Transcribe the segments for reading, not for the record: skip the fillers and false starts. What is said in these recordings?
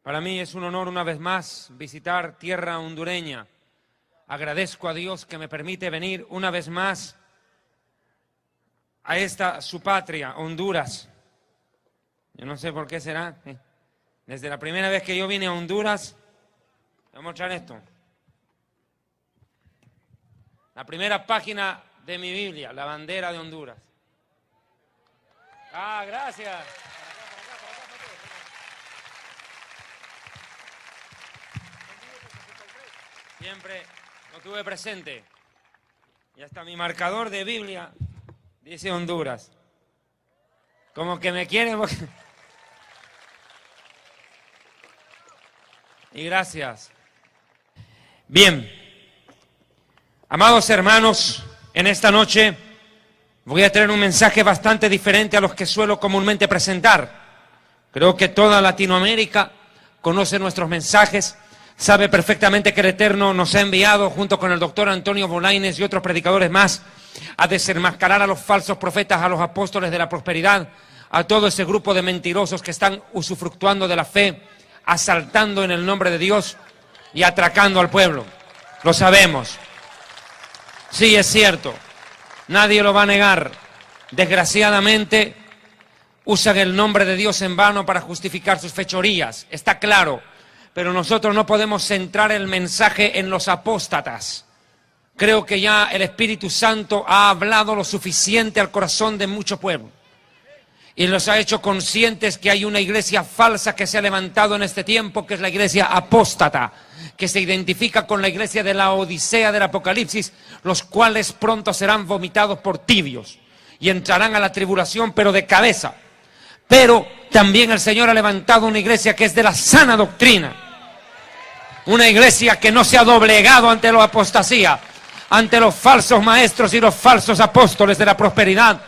Para mí es un honor una vez más visitar tierra hondureña. Agradezco a Dios que me permite venir una vez más a esta su patria, Honduras. Yo no sé por qué será. Desde la primera vez que yo vine a Honduras, voy a mostrar esto. La primera página de mi Biblia, la bandera de Honduras. Ah, gracias. Siempre lo tuve presente. Y hasta mi marcador de Biblia dice Honduras. Como que me quieren. Y gracias. Bien. Amados hermanos, en esta noche voy a traer un mensaje bastante diferente a los que suelo comúnmente presentar. Creo que toda Latinoamérica conoce nuestros mensajes, sabe perfectamente que el Eterno nos ha enviado, junto con el doctor Antonio Bolaines y otros predicadores más, a desenmascarar a los falsos profetas, a los apóstoles de la prosperidad, a todo ese grupo de mentirosos que están usufructuando de la fe, asaltando en el nombre de Dios y atracando al pueblo. Lo sabemos. Sí, es cierto. Nadie lo va a negar. Desgraciadamente, usan el nombre de Dios en vano para justificar sus fechorías. Está claro. Pero nosotros no podemos centrar el mensaje en los apóstatas. Creo que ya el Espíritu Santo ha hablado lo suficiente al corazón de mucho pueblo. Y los ha hecho conscientes que hay una iglesia falsa que se ha levantado en este tiempo, que es la iglesia apóstata, que se identifica con la iglesia de la Odisea del Apocalipsis, los cuales pronto serán vomitados por tibios y entrarán a la tribulación, pero de cabeza. Pero también el Señor ha levantado una iglesia que es de la sana doctrina. Una iglesia que no se ha doblegado ante la apostasía, ante los falsos maestros y los falsos apóstoles de la prosperidad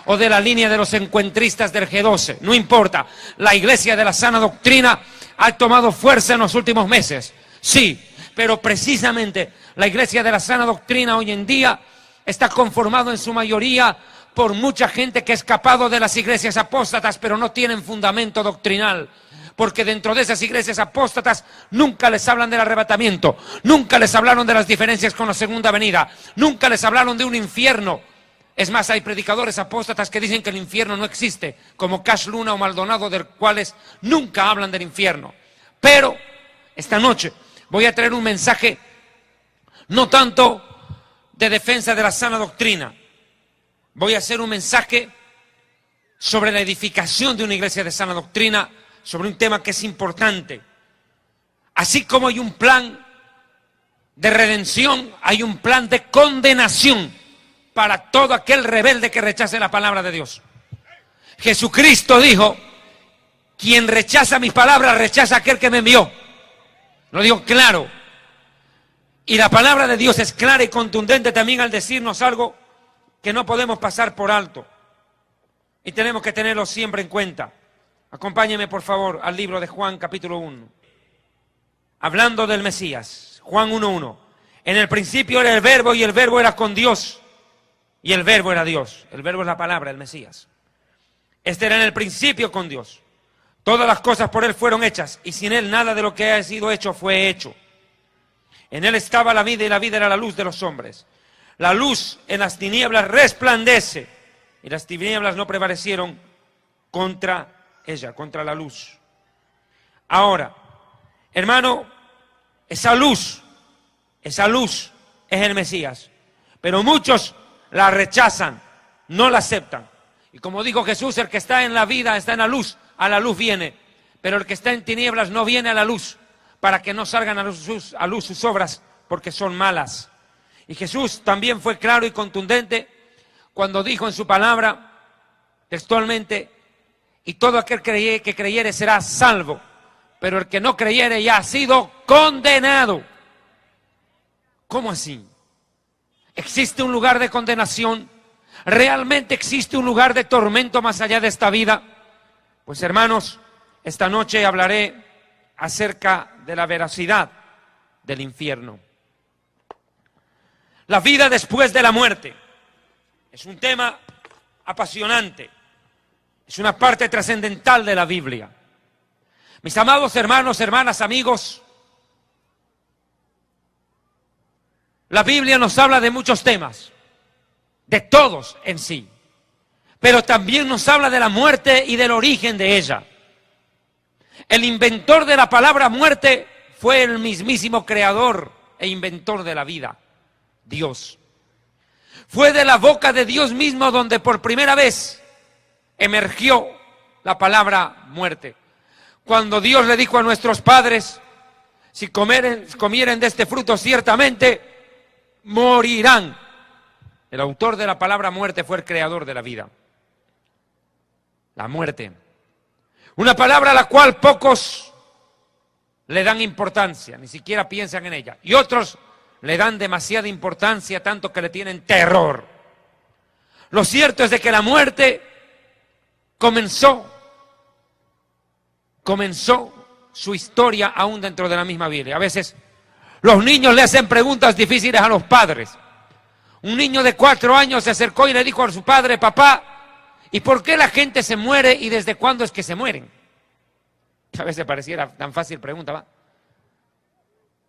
o de la línea de los encuentristas del G12. No importa, la iglesia de la sana doctrina ha tomado fuerza en los últimos meses. Sí, pero precisamente la iglesia de la sana doctrina hoy en día está conformado en su mayoría por mucha gente que ha escapado de las iglesias apóstatas, pero no tienen fundamento doctrinal. Porque dentro de esas iglesias apóstatas nunca les hablan del arrebatamiento, nunca les hablaron de las diferencias con la segunda venida, nunca les hablaron de un infierno. Es más, hay predicadores apóstatas que dicen que el infierno no existe, como Cash Luna o Maldonado, de los cuales nunca hablan del infierno. Pero esta noche voy a traer un mensaje no tanto de defensa de la sana doctrina. Voy a hacer un mensaje sobre la edificación de una iglesia de sana doctrina, sobre un tema que es importante. Así como hay un plan de redención, hay un plan de condenación para todo aquel rebelde que rechace la palabra de Dios. Jesucristo dijo: quien rechaza mis palabras, rechaza a aquel que me envió. Lo digo claro. Y la palabra de Dios es clara y contundente también al decirnos algo que no podemos pasar por alto. Y tenemos que tenerlo siempre en cuenta. Acompáñeme por favor al libro de Juan capítulo 1. Hablando del Mesías, Juan 1:1. En el principio era el verbo y el verbo era con Dios. Y el verbo era Dios. El verbo es la palabra, el Mesías. Este era en el principio con Dios. Todas las cosas por Él fueron hechas, y sin Él nada de lo que ha sido hecho fue hecho. En Él estaba la vida, y la vida era la luz de los hombres. La luz en las tinieblas resplandece, y las tinieblas no prevalecieron contra ella, contra la luz. Ahora, hermano, esa luz es el Mesías. Pero muchos la rechazan, no la aceptan. Y como dijo Jesús, el que está en la vida está en la luz, a la luz viene. Pero el que está en tinieblas no viene a la luz, para que no salgan a luz sus obras, porque son malas. Y Jesús también fue claro y contundente cuando dijo en su palabra, textualmente: y todo aquel que creyere será salvo, pero el que no creyere ya ha sido condenado. ¿Cómo así? ¿Existe un lugar de condenación? ¿Realmente existe un lugar de tormento más allá de esta vida? Pues hermanos, esta noche hablaré acerca de la veracidad del infierno. La vida después de la muerte es un tema apasionante, es una parte trascendental de la Biblia. Mis amados hermanos, hermanas, amigos, la Biblia nos habla de muchos temas, de todos en sí, pero también nos habla de la muerte y del origen de ella. El inventor de la palabra muerte fue el mismísimo creador e inventor de la vida, Dios. Fue de la boca de Dios mismo donde por primera vez emergió la palabra muerte. Cuando Dios le dijo a nuestros padres, si comieren de este fruto ciertamente morirán. El autor de la palabra muerte fue el creador de la vida. La muerte. Una palabra a la cual pocos le dan importancia, ni siquiera piensan en ella. Y otros le dan demasiada importancia, tanto que le tienen terror. Lo cierto es de que la muerte comenzó su historia aún dentro de la misma Biblia. A veces los niños le hacen preguntas difíciles a los padres. Un niño de 4 años se acercó y le dijo a su padre: papá, ¿y por qué la gente se muere y desde cuándo es que se mueren? A veces pareciera tan fácil pregunta, ¿va?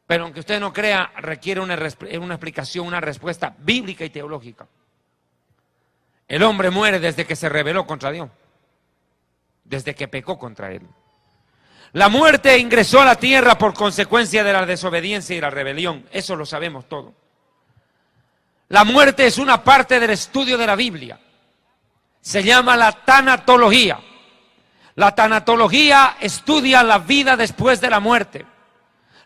Pero aunque usted no crea, requiere una explicación, una respuesta bíblica y teológica. El hombre muere desde que se rebeló contra Dios, desde que pecó contra Él. La muerte ingresó a la tierra por consecuencia de la desobediencia y la rebelión. Eso lo sabemos todo. La muerte es una parte del estudio de la Biblia. Se llama la tanatología. La tanatología estudia la vida después de la muerte.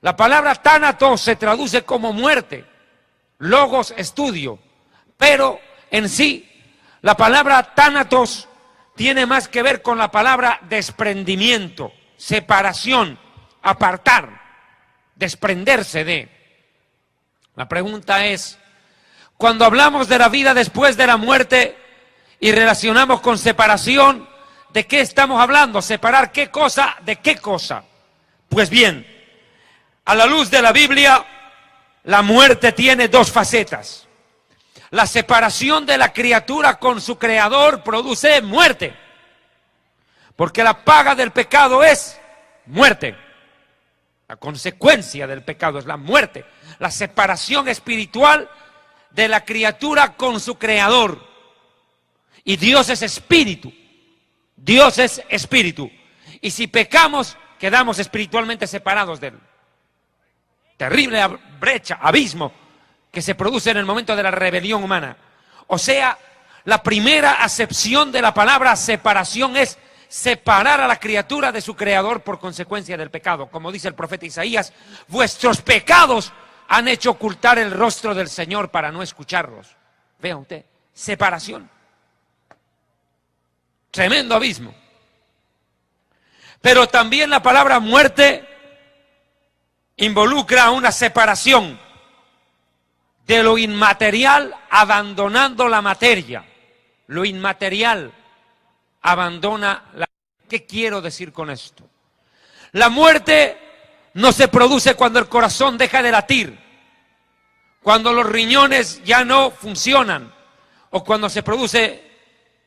La palabra tánatos se traduce como muerte, logos, estudio. Pero en sí, la palabra tánatos tiene más que ver con la palabra desprendimiento, separación, apartar, desprenderse de. La pregunta es, cuando hablamos de la vida después de la muerte y relacionamos con separación, ¿de qué estamos hablando? ¿Separar qué cosa de qué cosa? Pues bien, a la luz de la Biblia, la muerte tiene 2 facetas. La separación de la criatura con su creador produce muerte, porque la paga del pecado es muerte. La consecuencia del pecado es la muerte, la separación espiritual de la criatura con su creador. Y Dios es espíritu. Dios es espíritu. Y si pecamos, quedamos espiritualmente separados de Él. Terrible brecha, abismo que se produce en el momento de la rebelión humana. O sea, la primera acepción de la palabra separación es separar a la criatura de su creador por consecuencia del pecado. Como dice el profeta Isaías, vuestros pecados han hecho ocultar el rostro del Señor para no escucharlos. Vea usted, separación. Tremendo abismo. Pero también la palabra muerte involucra una separación de lo inmaterial abandonando la materia. Lo inmaterial abandona la... ¿Qué quiero decir con esto? La muerte no se produce cuando el corazón deja de latir, cuando los riñones ya no funcionan o cuando se produce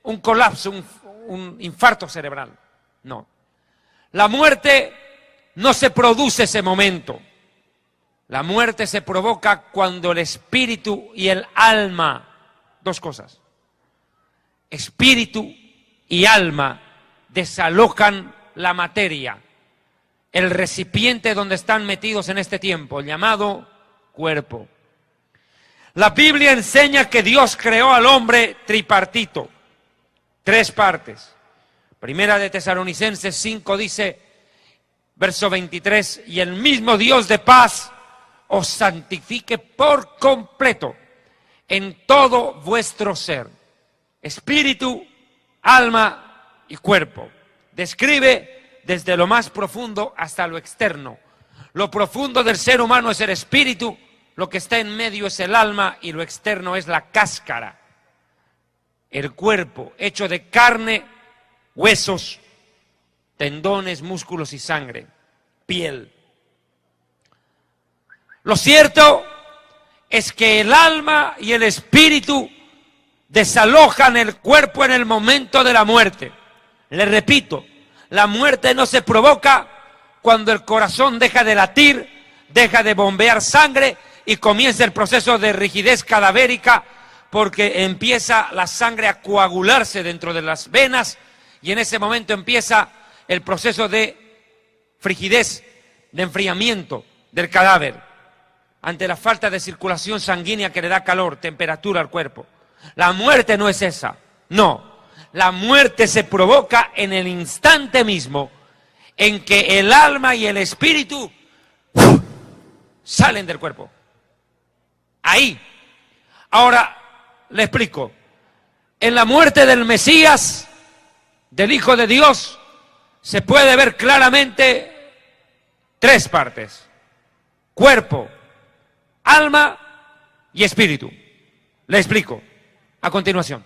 un colapso, un infarto cerebral. No. La muerte no se produce ese momento. La muerte se provoca cuando el espíritu y el alma, 2 cosas, espíritu y alma desalojan la materia, el recipiente donde están metidos en este tiempo, llamado cuerpo. La Biblia enseña que Dios creó al hombre tripartito, 3 partes. Primera de Tesalonicenses 5 dice, verso 23, y el mismo Dios de paz os santifique por completo en todo vuestro ser, espíritu, alma y cuerpo. Describe desde lo más profundo hasta lo externo. Lo profundo del ser humano es el espíritu, lo que está en medio es el alma y lo externo es la cáscara. El cuerpo hecho de carne, huesos, tendones, músculos y sangre, piel. Lo cierto es que el alma y el espíritu desalojan el cuerpo en el momento de la muerte. Le repito, la muerte no se provoca cuando el corazón deja de latir, deja de bombear sangre y comienza el proceso de rigidez cadavérica, porque empieza la sangre a coagularse dentro de las venas y en ese momento empieza el proceso de frigidez, de enfriamiento del cadáver ante la falta de circulación sanguínea que le da calor, temperatura al cuerpo. La muerte no es esa, no. La muerte se provoca en el instante mismo en que el alma y el espíritu salen del cuerpo. Ahí. Ahora le explico. En la muerte del Mesías, del Hijo de Dios, se puede ver claramente tres partes: cuerpo, alma y espíritu. Le explico a continuación.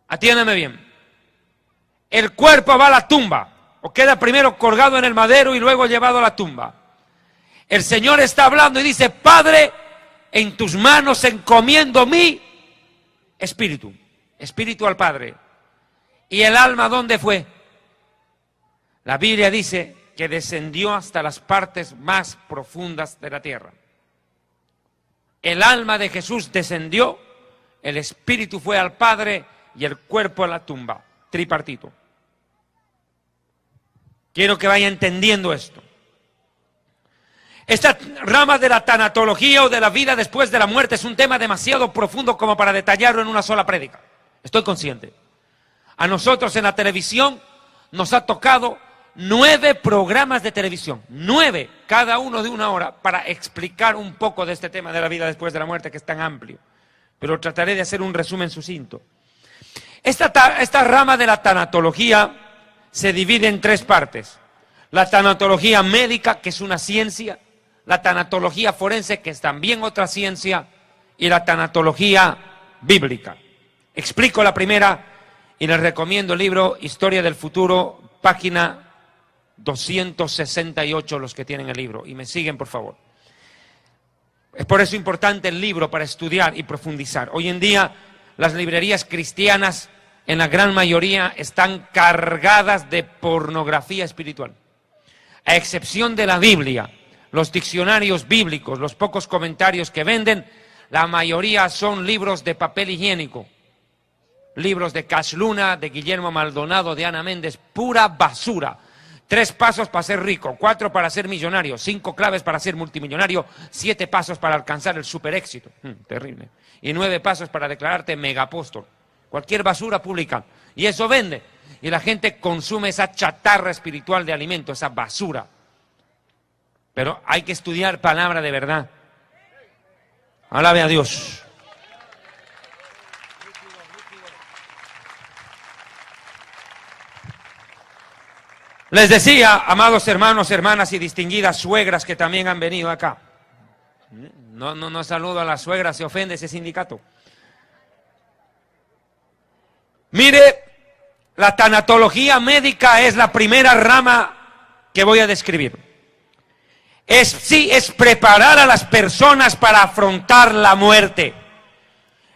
Atiéndame bien. El cuerpo va a la tumba, o queda primero colgado en el madero y luego llevado a la tumba. El Señor está hablando y dice: Padre, en tus manos encomiendo mi espíritu. Espíritu al Padre. ¿Y el alma dónde fue? La Biblia dice que descendió hasta las partes más profundas de la tierra. El alma de Jesús descendió, el espíritu fue al Padre y el cuerpo a la tumba. Tripartito. Quiero que vaya entendiendo esto. Esta rama de la tanatología o de la vida después de la muerte es un tema demasiado profundo como para detallarlo en una sola prédica. Estoy consciente. A nosotros en la televisión nos ha tocado 9 programas de televisión, 9, cada uno de 1 hora, para explicar un poco de este tema de la vida después de la muerte, que es tan amplio. Pero trataré de hacer un resumen sucinto. Esta rama de la tanatología se divide en 3 partes. La tanatología médica, que es una ciencia, la tanatología forense, que es también otra ciencia, y la tanatología bíblica. Explico la primera y les recomiendo el libro Historia del Futuro, página 268, los que tienen el libro, y me siguen por favor. Es por eso importante el libro para estudiar y profundizar. Hoy en día las librerías cristianas en la gran mayoría están cargadas de pornografía espiritual. A excepción de la Biblia, los diccionarios bíblicos, los pocos comentarios que venden, la mayoría son libros de papel higiénico. Libros de Cash Luna, de Guillermo Maldonado, de Ana Méndez, pura basura. 3 pasos para ser rico, 4 para ser millonario, 5 claves para ser multimillonario, 7 pasos para alcanzar el super éxito. Terrible. Y 9 pasos para declararte megapóstol. Cualquier basura pública. Y eso vende. Y la gente consume esa chatarra espiritual de alimento, esa basura. Pero hay que estudiar palabra de verdad. Alabe a Dios. Les decía, amados hermanos, hermanas y distinguidas suegras que también han venido acá. No saludo a las suegras, se ofende ese sindicato. Mire, la tanatología médica es la primera rama que voy a describir. Es preparar a las personas para afrontar la muerte.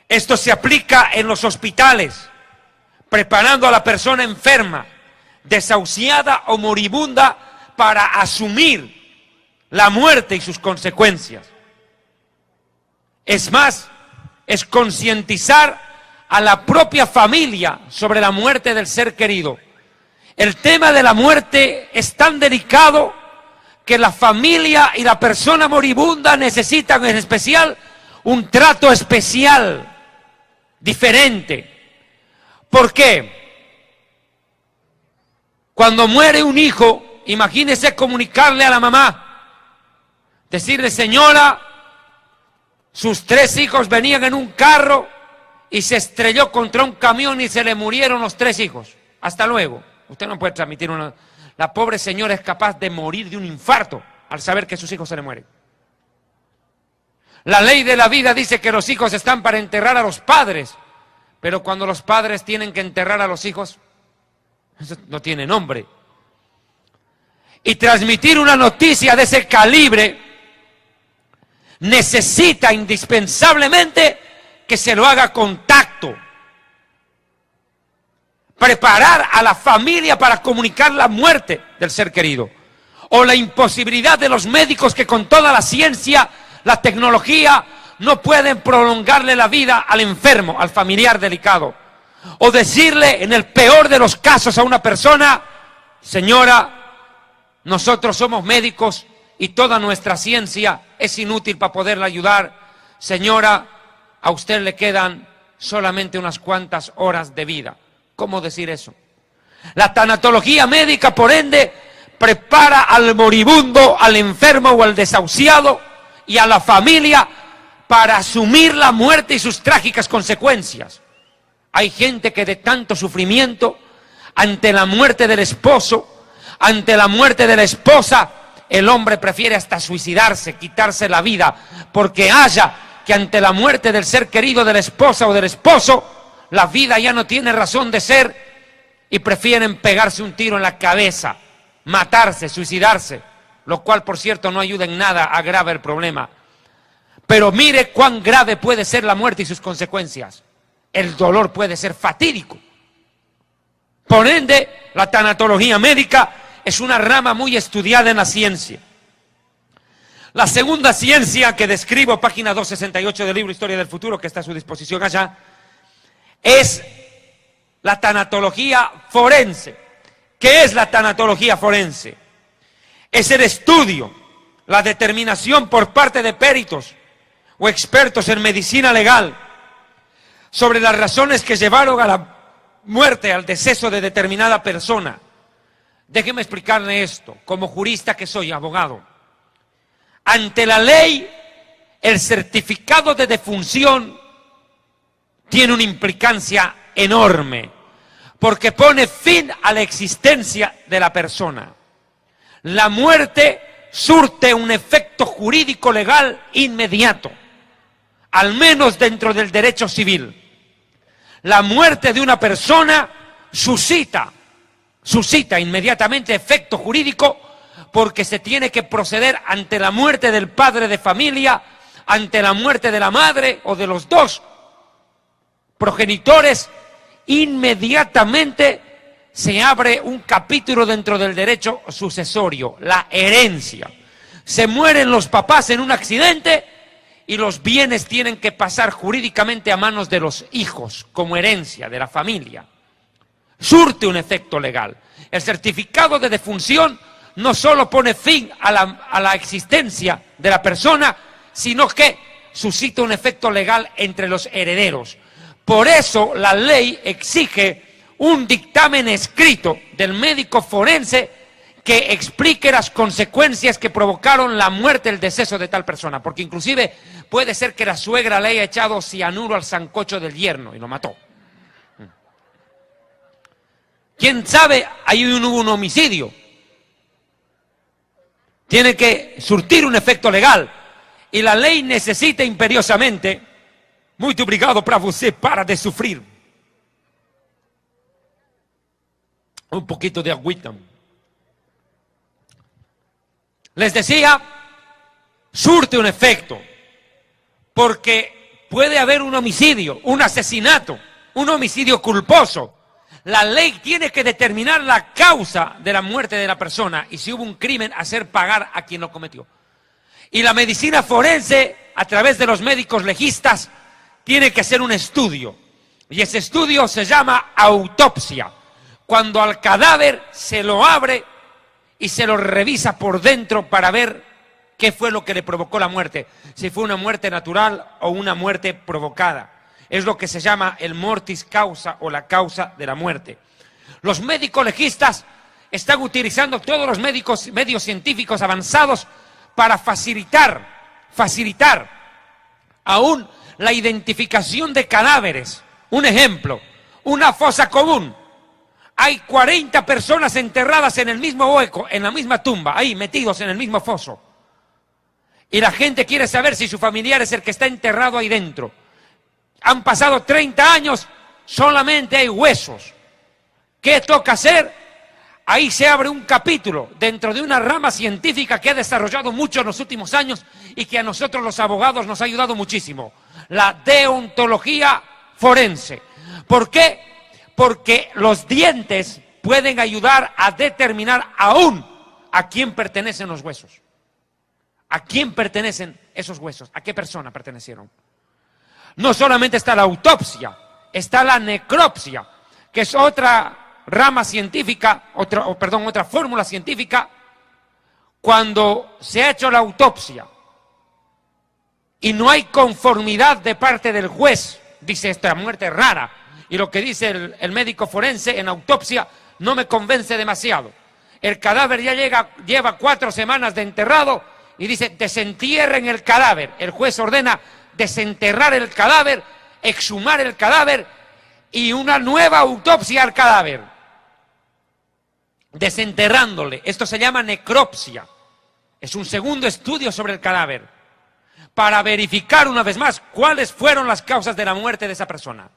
Esto se aplica en los hospitales, preparando a la persona enferma, desahuciada o moribunda, para asumir la muerte y sus consecuencias. Es más, es concientizar a la propia familia sobre la muerte del ser querido. El tema de la muerte es tan delicado que la familia y la persona moribunda necesitan en especial un trato especial, diferente. ¿Por qué? Cuando muere un hijo, imagínese comunicarle a la mamá, decirle: señora, sus 3 hijos venían en un carro y se estrelló contra un camión y se le murieron los 3 hijos. Hasta luego. Usted no puede transmitir una... La pobre señora es capaz de morir de un infarto al saber que sus hijos se le mueren. La ley de la vida dice que los hijos están para enterrar a los padres, pero cuando los padres tienen que enterrar a los hijos, eso no tiene nombre. Y transmitir una noticia de ese calibre necesita indispensablemente que se lo haga con tacto, preparar a la familia para comunicar la muerte del ser querido, o la imposibilidad de los médicos que con toda la ciencia, la tecnología, no pueden prolongarle la vida al enfermo, al familiar delicado, o decirle en el peor de los casos a una persona: señora, nosotros somos médicos y toda nuestra ciencia es inútil para poderla ayudar. Señora, a usted le quedan solamente unas cuantas horas de vida. ¿Cómo decir eso? La tanatología médica, por ende, prepara al moribundo, al enfermo o al desahuciado y a la familia para asumir la muerte y sus trágicas consecuencias. Hay gente que de tanto sufrimiento, ante la muerte del esposo, ante la muerte de la esposa, el hombre prefiere hasta suicidarse, quitarse la vida, porque haya que ante la muerte del ser querido de la esposa o del esposo, la vida ya no tiene razón de ser y prefieren pegarse un tiro en la cabeza, matarse, suicidarse, lo cual, por cierto, no ayuda en nada, agrava el problema. Pero mire cuán grave puede ser la muerte y sus consecuencias. El dolor puede ser fatídico. Por ende, la tanatología médica es una rama muy estudiada en la ciencia. La segunda ciencia que describo, página 268 del libro Historia del Futuro, que está a su disposición allá, es la tanatología forense. ¿Qué es la tanatología forense? Es el estudio, la determinación por parte de peritos o expertos en medicina legal sobre las razones que llevaron a la muerte, al deceso de determinada persona. Déjeme explicarle esto, como jurista que soy, abogado. Ante la ley, el certificado de defunción tiene una implicancia enorme, porque pone fin a la existencia de la persona. La muerte surte un efecto jurídico legal inmediato, al menos dentro del derecho civil. La muerte de una persona suscita inmediatamente efecto jurídico, porque se tiene que proceder ante la muerte del padre de familia, ante la muerte de la madre o de los dos progenitores. Inmediatamente se abre un capítulo dentro del derecho sucesorio, la herencia. Se mueren los papás en un accidente y los bienes tienen que pasar jurídicamente a manos de los hijos como herencia de la familia. Surte un efecto legal. El certificado de defunción no solo pone fin a la existencia de la persona, sino que suscita un efecto legal entre los herederos. Por eso la ley exige un dictamen escrito del médico forense que explique las consecuencias que provocaron la muerte, el deceso de tal persona. Porque inclusive puede ser que la suegra le haya echado cianuro al sancocho del yerno y lo mató. ¿Quién sabe? Ahí hubo un homicidio. Tiene que surtir un efecto legal. Y la ley necesita imperiosamente: muito obrigado para você, para de sufrir. Un poquito de agüita. Les decía, surte un efecto, porque puede haber un homicidio, un asesinato, un homicidio culposo. La ley tiene que determinar la causa de la muerte de la persona y si hubo un crimen, hacer pagar a quien lo cometió. Y la medicina forense, a través de los médicos legistas, tiene que hacer un estudio. Y ese estudio se llama autopsia. Cuando al cadáver se lo abre y se lo revisa por dentro para ver qué fue lo que le provocó la muerte. Si fue una muerte natural o una muerte provocada. Es lo que se llama el mortis causa o la causa de la muerte. Los médicos legistas están utilizando todos los medios científicos avanzados para facilitar aún la identificación de cadáveres. Un ejemplo, una fosa común. Hay 40 personas enterradas en el mismo hueco, en la misma tumba, ahí metidos en el mismo foso. Y la gente quiere saber si su familiar es el que está enterrado ahí dentro. Han pasado 30 años, solamente hay huesos. ¿Qué toca hacer? Ahí se abre un capítulo dentro de una rama científica que ha desarrollado mucho en los últimos años y que a nosotros los abogados nos ha ayudado muchísimo. La deontología forense. ¿Por qué? Porque los dientes pueden ayudar a determinar aún a quién pertenecen los huesos. ¿A quién pertenecen esos huesos? ¿A qué persona pertenecieron? No solamente está la autopsia, está la necropsia, que es otra rama científica, otra fórmula científica. Cuando se ha hecho la autopsia y no hay conformidad de parte del juez, dice esta muerte es rara, y lo que dice el médico forense en autopsia no me convence demasiado. El cadáver ya lleva 4 semanas de enterrado y dice desentierren el cadáver. El juez ordena desenterrar el cadáver, exhumar el cadáver y una nueva autopsia al cadáver, desenterrándole. Esto se llama necropsia. Es un segundo estudio sobre el cadáver para verificar una vez más cuáles fueron las causas de la muerte de esa persona.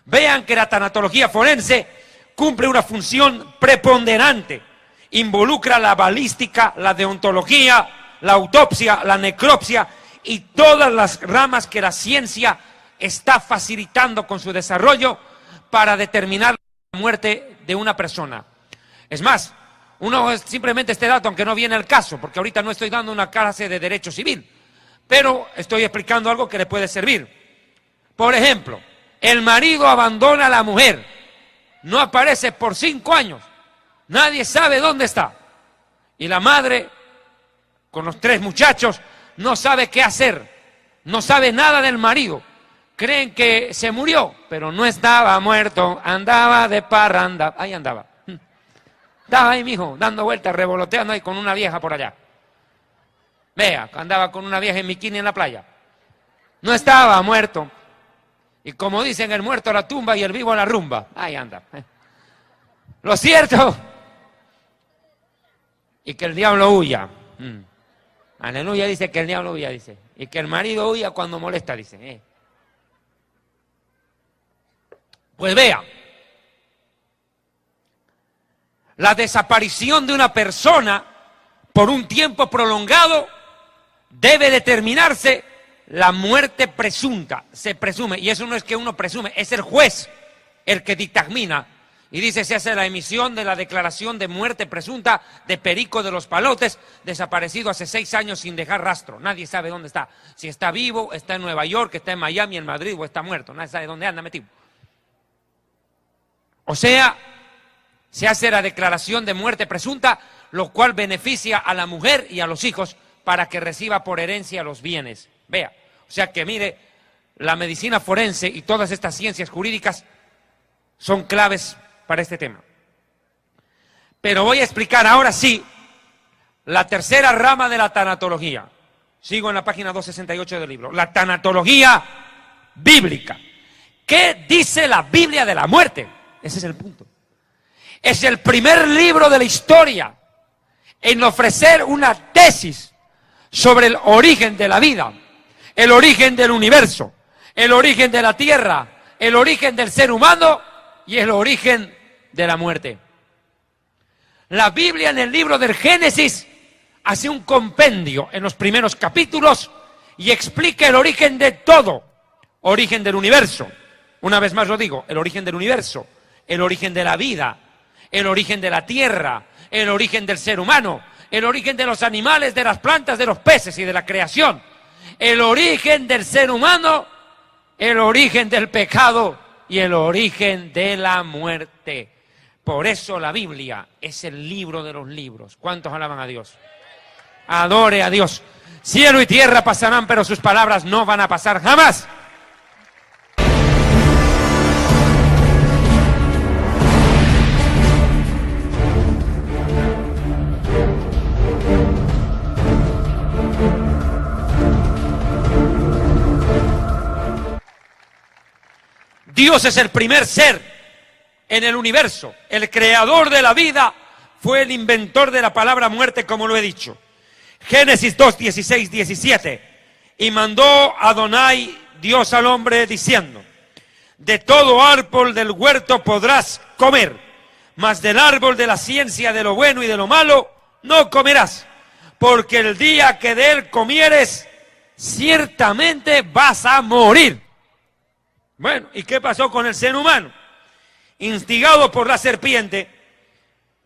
Vean que la tanatología forense cumple una función preponderante. Involucra la balística, la deontología, la autopsia, la necropsia y todas las ramas que la ciencia está facilitando con su desarrollo para determinar la muerte de una persona. Es más, simplemente este dato, aunque no viene al caso, porque ahorita no estoy dando una clase de derecho civil, pero estoy explicando algo que le puede servir. Por ejemplo, el marido abandona a la mujer, no aparece por 5 años, nadie sabe dónde está, y la madre, con los 3 muchachos, no sabe qué hacer, no sabe nada del marido. Creen que se murió, pero no estaba muerto, andaba de parranda, ahí andaba. Estaba ahí, mijo, dando vueltas, revoloteando ahí con una vieja por allá. Vea, andaba con una vieja en bikini en la playa. No estaba muerto. Y como dicen, el muerto a la tumba y el vivo a la rumba. Ahí anda. Lo cierto, y que el diablo huya. Aleluya, dice que el diablo huya, dice. Y que el marido huya cuando molesta, dice. Pues vea, la desaparición de una persona por un tiempo prolongado debe determinarse la muerte presunta. Se presume, y eso no es que uno presume, es el juez el que dictamina. Y dice, se hace la emisión de la declaración de muerte presunta de Perico de los Palotes, desaparecido hace 6 años sin dejar rastro. Nadie sabe dónde está. Si está vivo, está en Nueva York, está en Miami, en Madrid o está muerto. Nadie sabe dónde anda metido. O sea, se hace la declaración de muerte presunta, lo cual beneficia a la mujer y a los hijos para que reciba por herencia los bienes. Vea, o sea que mire, la medicina forense y todas estas ciencias jurídicas son claves para este tema. Pero voy a explicar ahora sí la tercera rama de la tanatología. Sigo en la página 268 del libro. La tanatología bíblica. ¿Qué dice la Biblia de la muerte? Ese es el punto. Es el primer libro de la historia en ofrecer una tesis sobre el origen de la vida, el origen del universo, el origen de la tierra, el origen del ser humano y el origen de la muerte. La Biblia en el libro del Génesis hace un compendio en los primeros capítulos y explica el origen de todo, origen del universo. Una vez más lo digo, el origen del universo, el origen de la vida, el origen de la tierra, el origen del ser humano, el origen de los animales, de las plantas, de los peces y de la creación, el origen del ser humano, el origen del pecado y el origen de la muerte. Por eso la Biblia es el libro de los libros. ¿Cuántos alaban a Dios? Adore a Dios. Cielo y tierra pasarán, pero sus palabras no van a pasar jamás. Dios es el primer ser en el universo. El creador de la vida fue el inventor de la palabra muerte, como lo he dicho. Génesis 2, 16, 17. Y mandó Adonai, Dios al hombre, diciendo: de todo árbol del huerto podrás comer, mas del árbol de la ciencia de lo bueno y de lo malo no comerás, porque el día que de él comieres, ciertamente vas a morir. Bueno, ¿y qué pasó con el ser humano? instigado por la serpiente,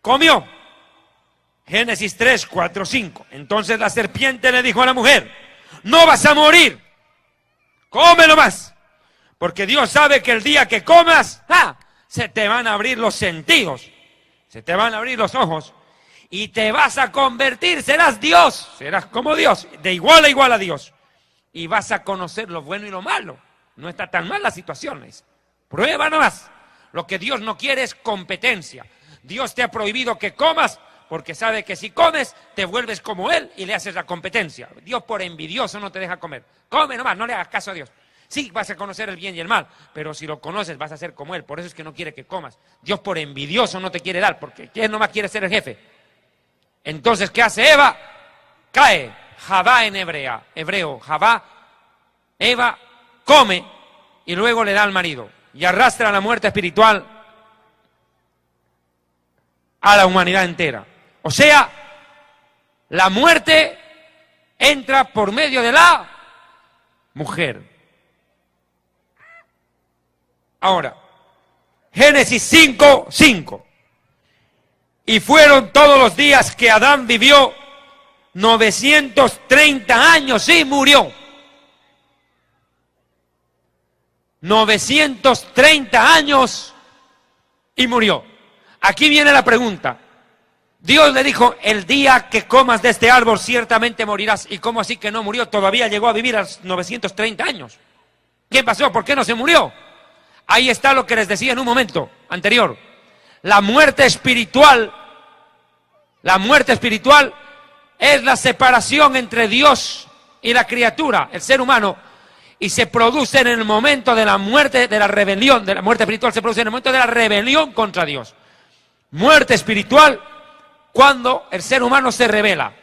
comió. Génesis 3, 4, 5. Entonces la serpiente le dijo a la mujer: no vas a morir, come nomás, porque Dios sabe que el día que comas, se te van a abrir los sentidos, se te van a abrir los ojos, y te vas a convertir, serás Dios, serás como Dios, de igual a igual a Dios, y vas a conocer lo bueno y lo malo. No está tan mal la situación, prueba nomás. Lo que Dios no quiere es competencia. Dios te ha prohibido que comas, porque sabe que si comes, te vuelves como Él y le haces la competencia. Dios por envidioso no te deja comer. Come nomás, no le hagas caso a Dios. Sí, vas a conocer el bien y el mal, pero si lo conoces vas a ser como Él. Por eso es que no quiere que comas. Dios por envidioso no te quiere dar, porque Él nomás quiere ser el jefe. Entonces, ¿qué hace Eva? Cae. Javá en hebreo. Javá, Eva come y luego le da al marido. Y arrastra la muerte espiritual a la humanidad entera. O sea, la muerte entra por medio de la mujer. Ahora, Génesis 5, 5. Y fueron todos los días que Adán vivió 930 años y murió. 930 años y murió. Aquí viene la pregunta. Dios le dijo: el día que comas de este árbol ciertamente morirás. ¿Y cómo así que no murió? Todavía llegó a vivir a los 930 años. ¿Qué pasó? ¿Por qué no se murió? Ahí está lo que les decía en un momento anterior. La muerte espiritual es la separación entre Dios y la criatura, el ser humano, y se produce en el momento de la muerte, de la rebelión, de la muerte espiritual se produce en el momento de la rebelión contra Dios. Muerte espiritual cuando el ser humano se rebela.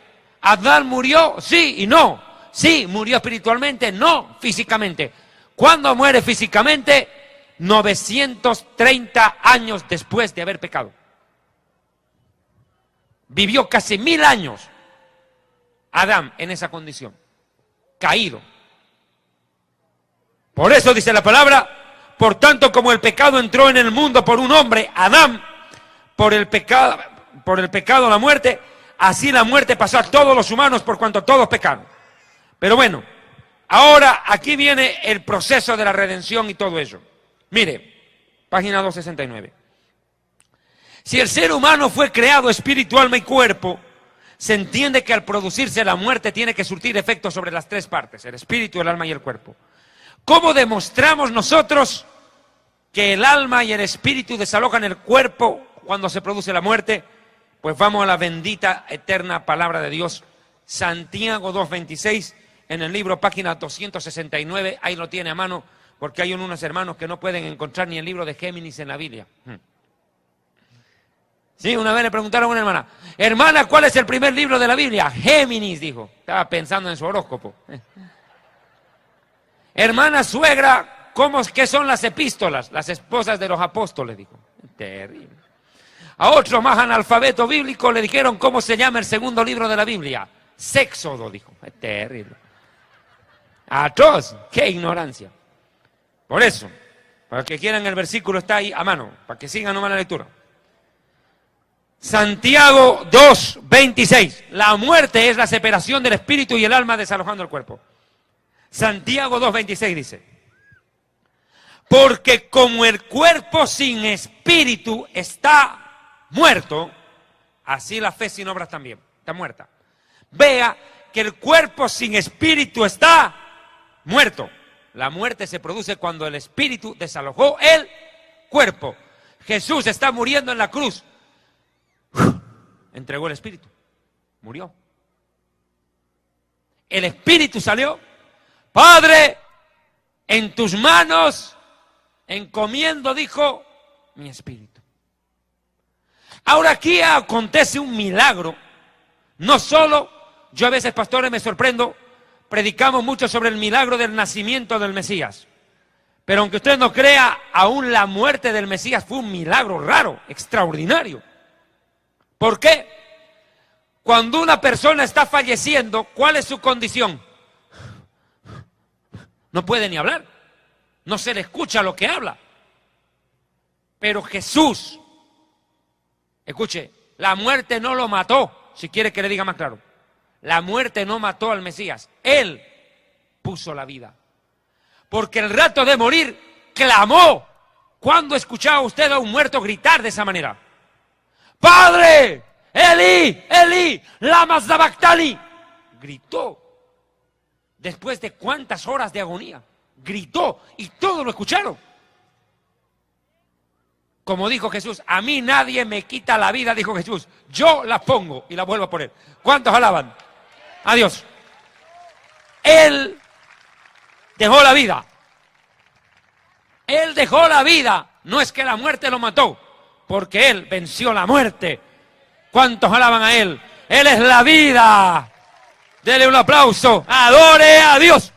¿Adán murió? Sí y no. Sí, murió espiritualmente, no físicamente. ¿Cuándo muere físicamente? 930 años después de haber pecado. Vivió casi 1000 años Adán en esa condición, caído. Por eso dice la palabra: por tanto, como el pecado entró en el mundo por un hombre, Adán, por el pecado la muerte, así la muerte pasó a todos los humanos por cuanto todos pecaron. Pero bueno, ahora aquí viene el proceso de la redención y todo eso. Mire, página 269. Si el ser humano fue creado espíritu, alma y cuerpo, se entiende que al producirse la muerte tiene que surtir efectos sobre las tres partes: el espíritu, el alma y el cuerpo. ¿Cómo demostramos nosotros que el alma y el espíritu desalojan el cuerpo cuando se produce la muerte? Pues vamos a la bendita, eterna palabra de Dios. Santiago 2:26, en el libro, página 269, ahí lo tiene a mano, porque hay unos hermanos que no pueden encontrar ni el libro de Géminis en la Biblia. Sí, una vez le preguntaron a una hermana: hermana, ¿cuál es el primer libro de la Biblia? Géminis, dijo. Estaba pensando en su horóscopo. Hermana suegra, ¿qué son las epístolas? Las esposas de los apóstoles, dijo. Terrible. A otro más analfabeto bíblico le dijeron cómo se llama el segundo libro de la Biblia. Séxodo, dijo. Terrible. Atroz, qué ignorancia. Por eso, para que quieran, el versículo está ahí a mano, para que sigan nomás la lectura. Santiago 2:26. La muerte es la separación del espíritu y el alma desalojando el cuerpo. Santiago 2:26 dice: porque como el cuerpo sin espíritu está muerto, así la fe sin obras también está muerta. Vea que el cuerpo sin espíritu está muerto. La muerte se produce cuando el espíritu desalojó el cuerpo. Jesús está muriendo en la cruz. Entregó el espíritu, murió. El espíritu salió. Padre, en tus manos encomiendo, dijo, mi espíritu. Ahora aquí acontece un milagro. No solo, yo a veces, pastores, me sorprendo, predicamos mucho sobre el milagro del nacimiento del Mesías. Pero aunque usted no crea, aún la muerte del Mesías fue un milagro raro, extraordinario. ¿Por qué? Cuando una persona está falleciendo, ¿cuál es su condición? No puede ni hablar. No se le escucha lo que habla. Pero Jesús, escuche, la muerte no lo mató, si quiere que le diga más claro. La muerte no mató al Mesías, Él puso la vida. Porque el rato de morir clamó. ¿Cuándo escuchaba usted a un muerto gritar de esa manera? ¡Padre! ¡Eli! ¡Eli! ¡Lama sabactani! Gritó. Después de cuántas horas de agonía. Gritó y todos lo escucharon. Como dijo Jesús, a mí nadie me quita la vida, dijo Jesús. Yo la pongo y la vuelvo a poner. ¿Cuántos alaban? Adiós. Él dejó la vida. Él dejó la vida. No es que la muerte lo mató, porque Él venció la muerte. ¿Cuántos alaban a Él? Él es la vida. Dele un aplauso. Adore a Dios.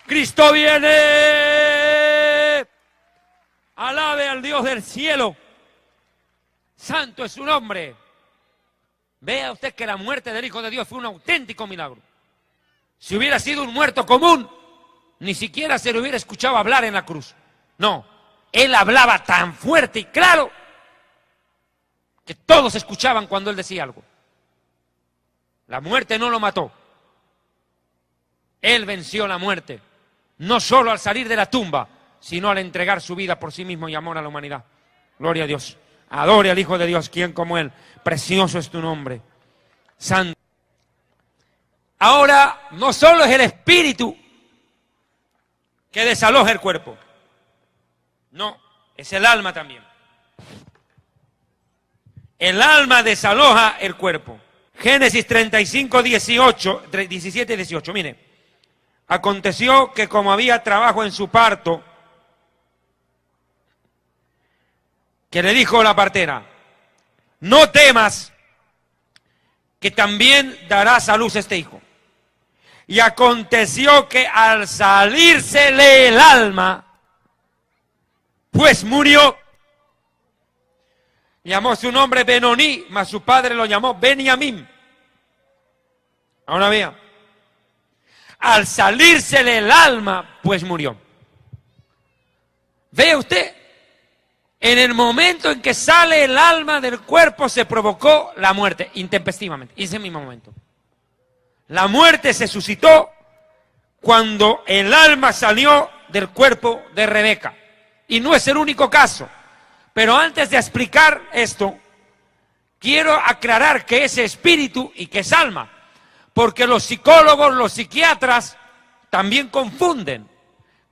Cristo viene. Alabe al Dios del cielo. Santo es su nombre. Vea usted que la muerte del Hijo de Dios fue un auténtico milagro. Si hubiera sido un muerto común, ni siquiera se le hubiera escuchado hablar en la cruz. No, Él hablaba tan fuerte y claro que todos escuchaban cuando Él decía algo. La muerte no lo mató. Él venció la muerte. No solo al salir de la tumba, sino al entregar su vida por sí mismo y amor a la humanidad. Gloria a Dios. Adore al Hijo de Dios, quien como Él. Precioso es tu nombre. Santo. Ahora, no solo es el espíritu que desaloja el cuerpo. No, es el alma también. El alma desaloja el cuerpo. Génesis 35, 17 y 18. Mire. Aconteció que como había trabajo en su parto, que le dijo la partera, no temas, que también darás a luz este hijo. Y aconteció que al salírsele el alma, pues murió. Llamó su nombre Benoní, mas su padre lo llamó Beniamín. Ahora vea. Al salírsele el alma, pues murió. Ve usted, en el momento en que sale el alma del cuerpo se provocó la muerte, intempestivamente, en ese mismo momento. La muerte se suscitó cuando el alma salió del cuerpo de Rebeca. Y no es el único caso. Pero antes de explicar esto, quiero aclarar que es espíritu y que es alma. Porque los psicólogos, los psiquiatras, también confunden.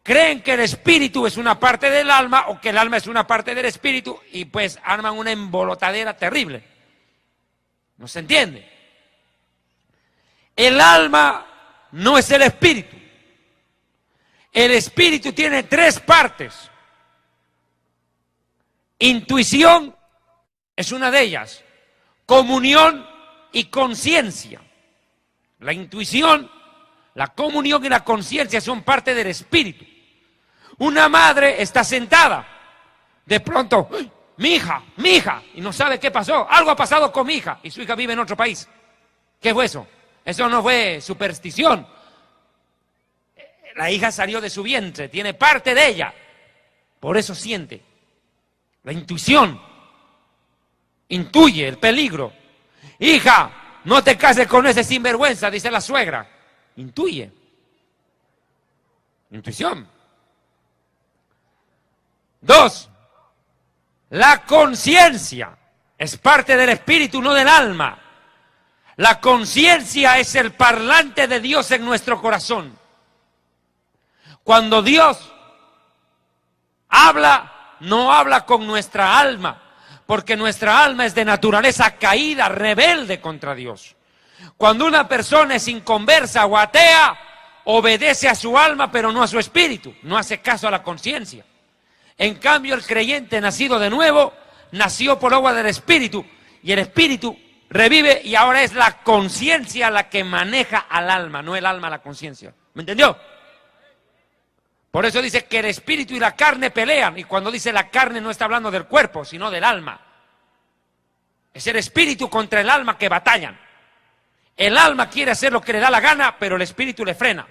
Creen que el espíritu es una parte del alma o que el alma es una parte del espíritu y pues arman una embolotadera terrible. ¿No se entiende? El alma no es el espíritu. El espíritu tiene tres partes. Intuición es una de ellas. Comunión y conciencia. La intuición, la comunión y la conciencia son parte del espíritu. Una madre está sentada, de pronto, mi hija, y no sabe qué pasó. Algo ha pasado con mi hija y su hija vive en otro país. ¿Qué fue eso? Eso no fue superstición. La hija salió de su vientre, tiene parte de ella. Por eso siente. La intuición intuye el peligro. Hija, no te cases con ese sinvergüenza, dice la suegra. Intuye. Intuición. 2. La conciencia es parte del espíritu, no del alma. La conciencia es el parlante de Dios en nuestro corazón. Cuando Dios habla, no habla con nuestra alma. Porque nuestra alma es de naturaleza caída, rebelde contra Dios. Cuando una persona es inconversa o atea, obedece a su alma pero no a su espíritu, no hace caso a la conciencia. En cambio el creyente nacido de nuevo, nació por agua del espíritu y el espíritu revive y ahora es la conciencia la que maneja al alma, no el alma la conciencia. ¿Me entendió? Por eso dice que el espíritu y la carne pelean, y cuando dice la carne no está hablando del cuerpo, sino del alma. Es el espíritu contra el alma que batallan. El alma quiere hacer lo que le da la gana, pero el espíritu le frena.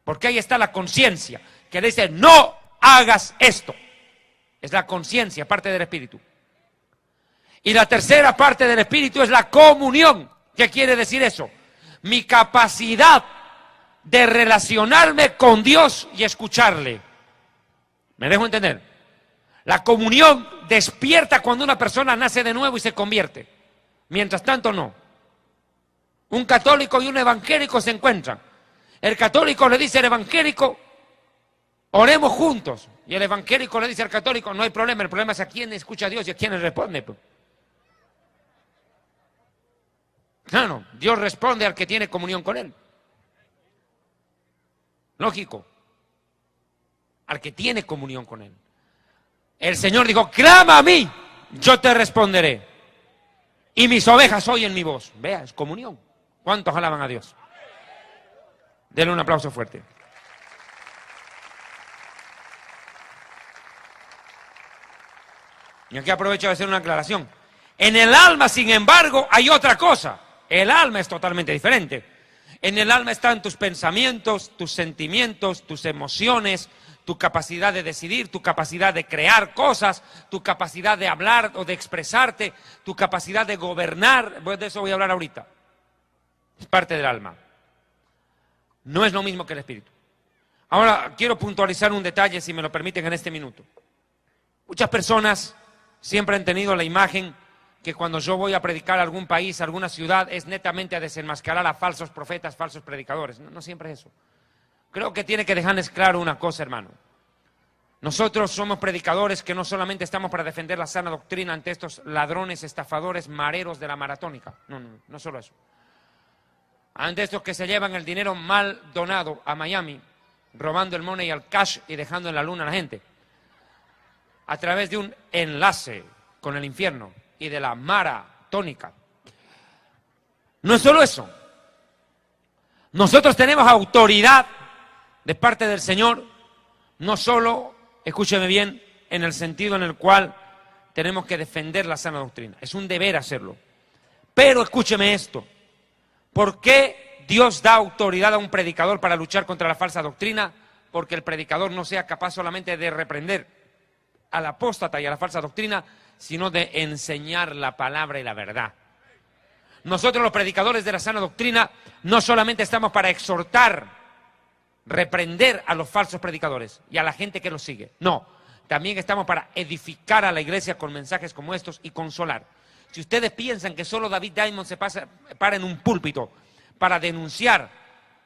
Porque ahí está la conciencia, que le dice, no hagas esto. es la conciencia, parte del espíritu. Y la tercera parte del espíritu es la comunión. ¿Qué quiere decir eso? Mi capacidad de relacionarme con Dios y escucharle. ¿Me dejo entender? La comunión despierta cuando una persona nace de nuevo y se convierte. Mientras tanto, no. Un católico y un evangélico se encuentran. El católico le dice al evangélico, oremos juntos. Y el evangélico le dice al católico, no hay problema, el problema es a quién escucha a Dios y a quién le responde. Claro, Dios responde al que tiene comunión con Él. Lógico. Al que tiene comunión con Él. El Señor dijo, clama a mí, yo te responderé. Y mis ovejas oyen mi voz. Vea, es comunión. ¿Cuántos alaban a Dios? Denle un aplauso fuerte. Y aquí aprovecho de hacer una aclaración. En el alma, sin embargo, hay otra cosa. El alma es totalmente diferente. En el alma están tus pensamientos, tus sentimientos, tus emociones, tu capacidad de decidir, tu capacidad de crear cosas, tu capacidad de hablar o de expresarte, tu capacidad de gobernar. De eso voy a hablar ahorita. Es parte del alma. No es lo mismo que el espíritu. Ahora quiero puntualizar un detalle, si me lo permiten, en este minuto. Muchas personas siempre han tenido la imagen que cuando yo voy a predicar a algún país, a alguna ciudad, es netamente a desenmascarar a falsos profetas, falsos predicadores. No, no siempre es eso. Creo que tiene que dejarles claro una cosa, hermano. Nosotros somos predicadores que no solamente estamos para defender la sana doctrina ante estos ladrones, estafadores, mareros de la maratónica. No, no, no solo eso. Ante estos que se llevan el dinero mal donado a Miami, robando el money al cash y dejando en la luna a la gente. A través de un enlace con el infierno y de la maratónica. No es solo eso. Nosotros tenemos autoridad de parte del Señor, no solo, escúcheme bien, en el sentido en el cual tenemos que defender la sana doctrina. Es un deber hacerlo. Pero escúcheme esto. ¿Por qué Dios da autoridad a un predicador para luchar contra la falsa doctrina? Porque el predicador no sea capaz solamente de reprender al apóstata y a la falsa doctrina, sino de enseñar la palabra y la verdad. Nosotros los predicadores de la sana doctrina no solamente estamos para exhortar, reprender a los falsos predicadores y a la gente que los sigue. No, también estamos para edificar a la iglesia con mensajes como estos y consolar. Si ustedes piensan que solo David Diamond se para en un púlpito para denunciar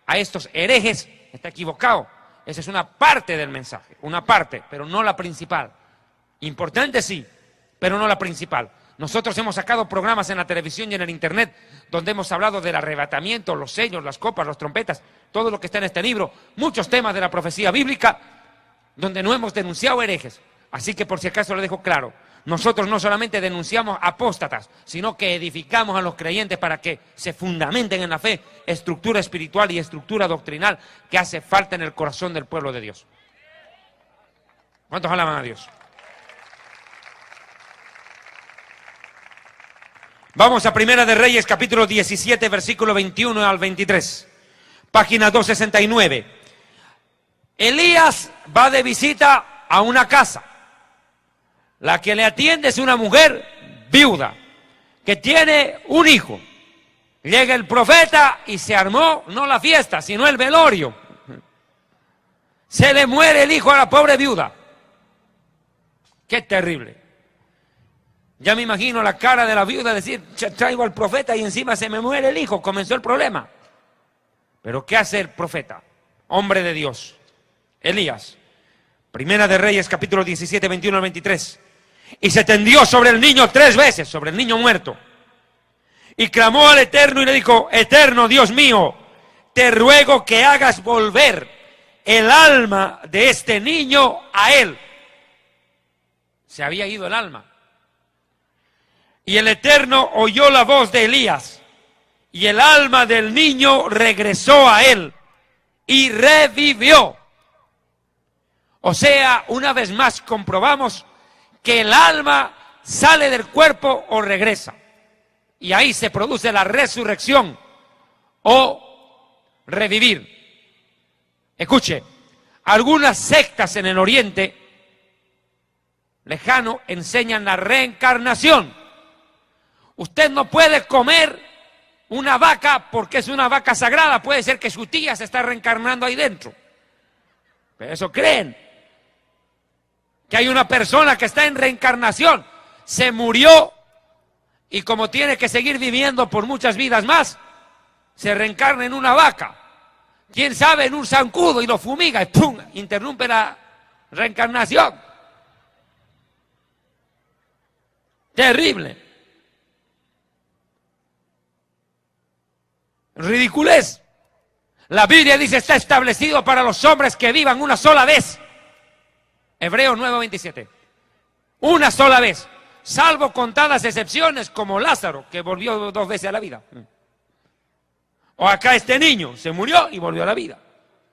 a estos herejes, está equivocado. Esa es una parte del mensaje, una parte, pero no la principal. Importante sí, pero no la principal. Nosotros hemos sacado programas en la televisión y en el internet donde hemos hablado del arrebatamiento, los sellos, las copas, las trompetas, todo lo que está en este libro, muchos temas de la profecía bíblica donde no hemos denunciado herejes. Así que por si acaso lo dejo claro, nosotros no solamente denunciamos apóstatas, sino que edificamos a los creyentes para que se fundamenten en la fe, estructura espiritual y estructura doctrinal que hace falta en el corazón del pueblo de Dios. ¿Cuántos alaban a Dios? Vamos a Primera de Reyes, capítulo 17, versículo 21 al 23. Página 269. Elías va de visita a una casa. La que le atiende es una mujer viuda, que tiene un hijo. Llega el profeta y se armó, no la fiesta, sino el velorio. Se le muere el hijo a la pobre viuda. Qué terrible. Ya me imagino la cara de la viuda decir, traigo al profeta y encima se me muere el hijo, comenzó el problema. Pero ¿qué hace el profeta? Hombre de Dios, Elías. Primera de Reyes, capítulo 17, 21 al 23. Y se tendió sobre el niño 3 veces, sobre el niño muerto. Y clamó al Eterno y le dijo, Eterno Dios mío, te ruego que hagas volver el alma de este niño a él. Se había ido el alma. Y el Eterno oyó la voz de Elías, y el alma del niño regresó a él, y revivió. O sea, una vez más comprobamos que el alma sale del cuerpo o regresa. Y ahí se produce la resurrección o revivir. Escuche, algunas sectas en el oriente lejano enseñan la reencarnación. Usted no puede comer una vaca porque es una vaca sagrada. Puede ser que su tía se está reencarnando ahí dentro. Pero eso creen. Que hay una persona que está en reencarnación. Se murió y como tiene que seguir viviendo por muchas vidas más, se reencarna en una vaca. Quién sabe, en un zancudo y lo fumiga y ¡pum! Interrumpe la reencarnación. Terrible. Ridiculez. La Biblia dice está establecido para los hombres que vivan una sola vez. Hebreos 9:27. Una sola vez. Salvo contadas excepciones como Lázaro, que volvió 2 veces a la vida. O acá este niño se murió y volvió a la vida.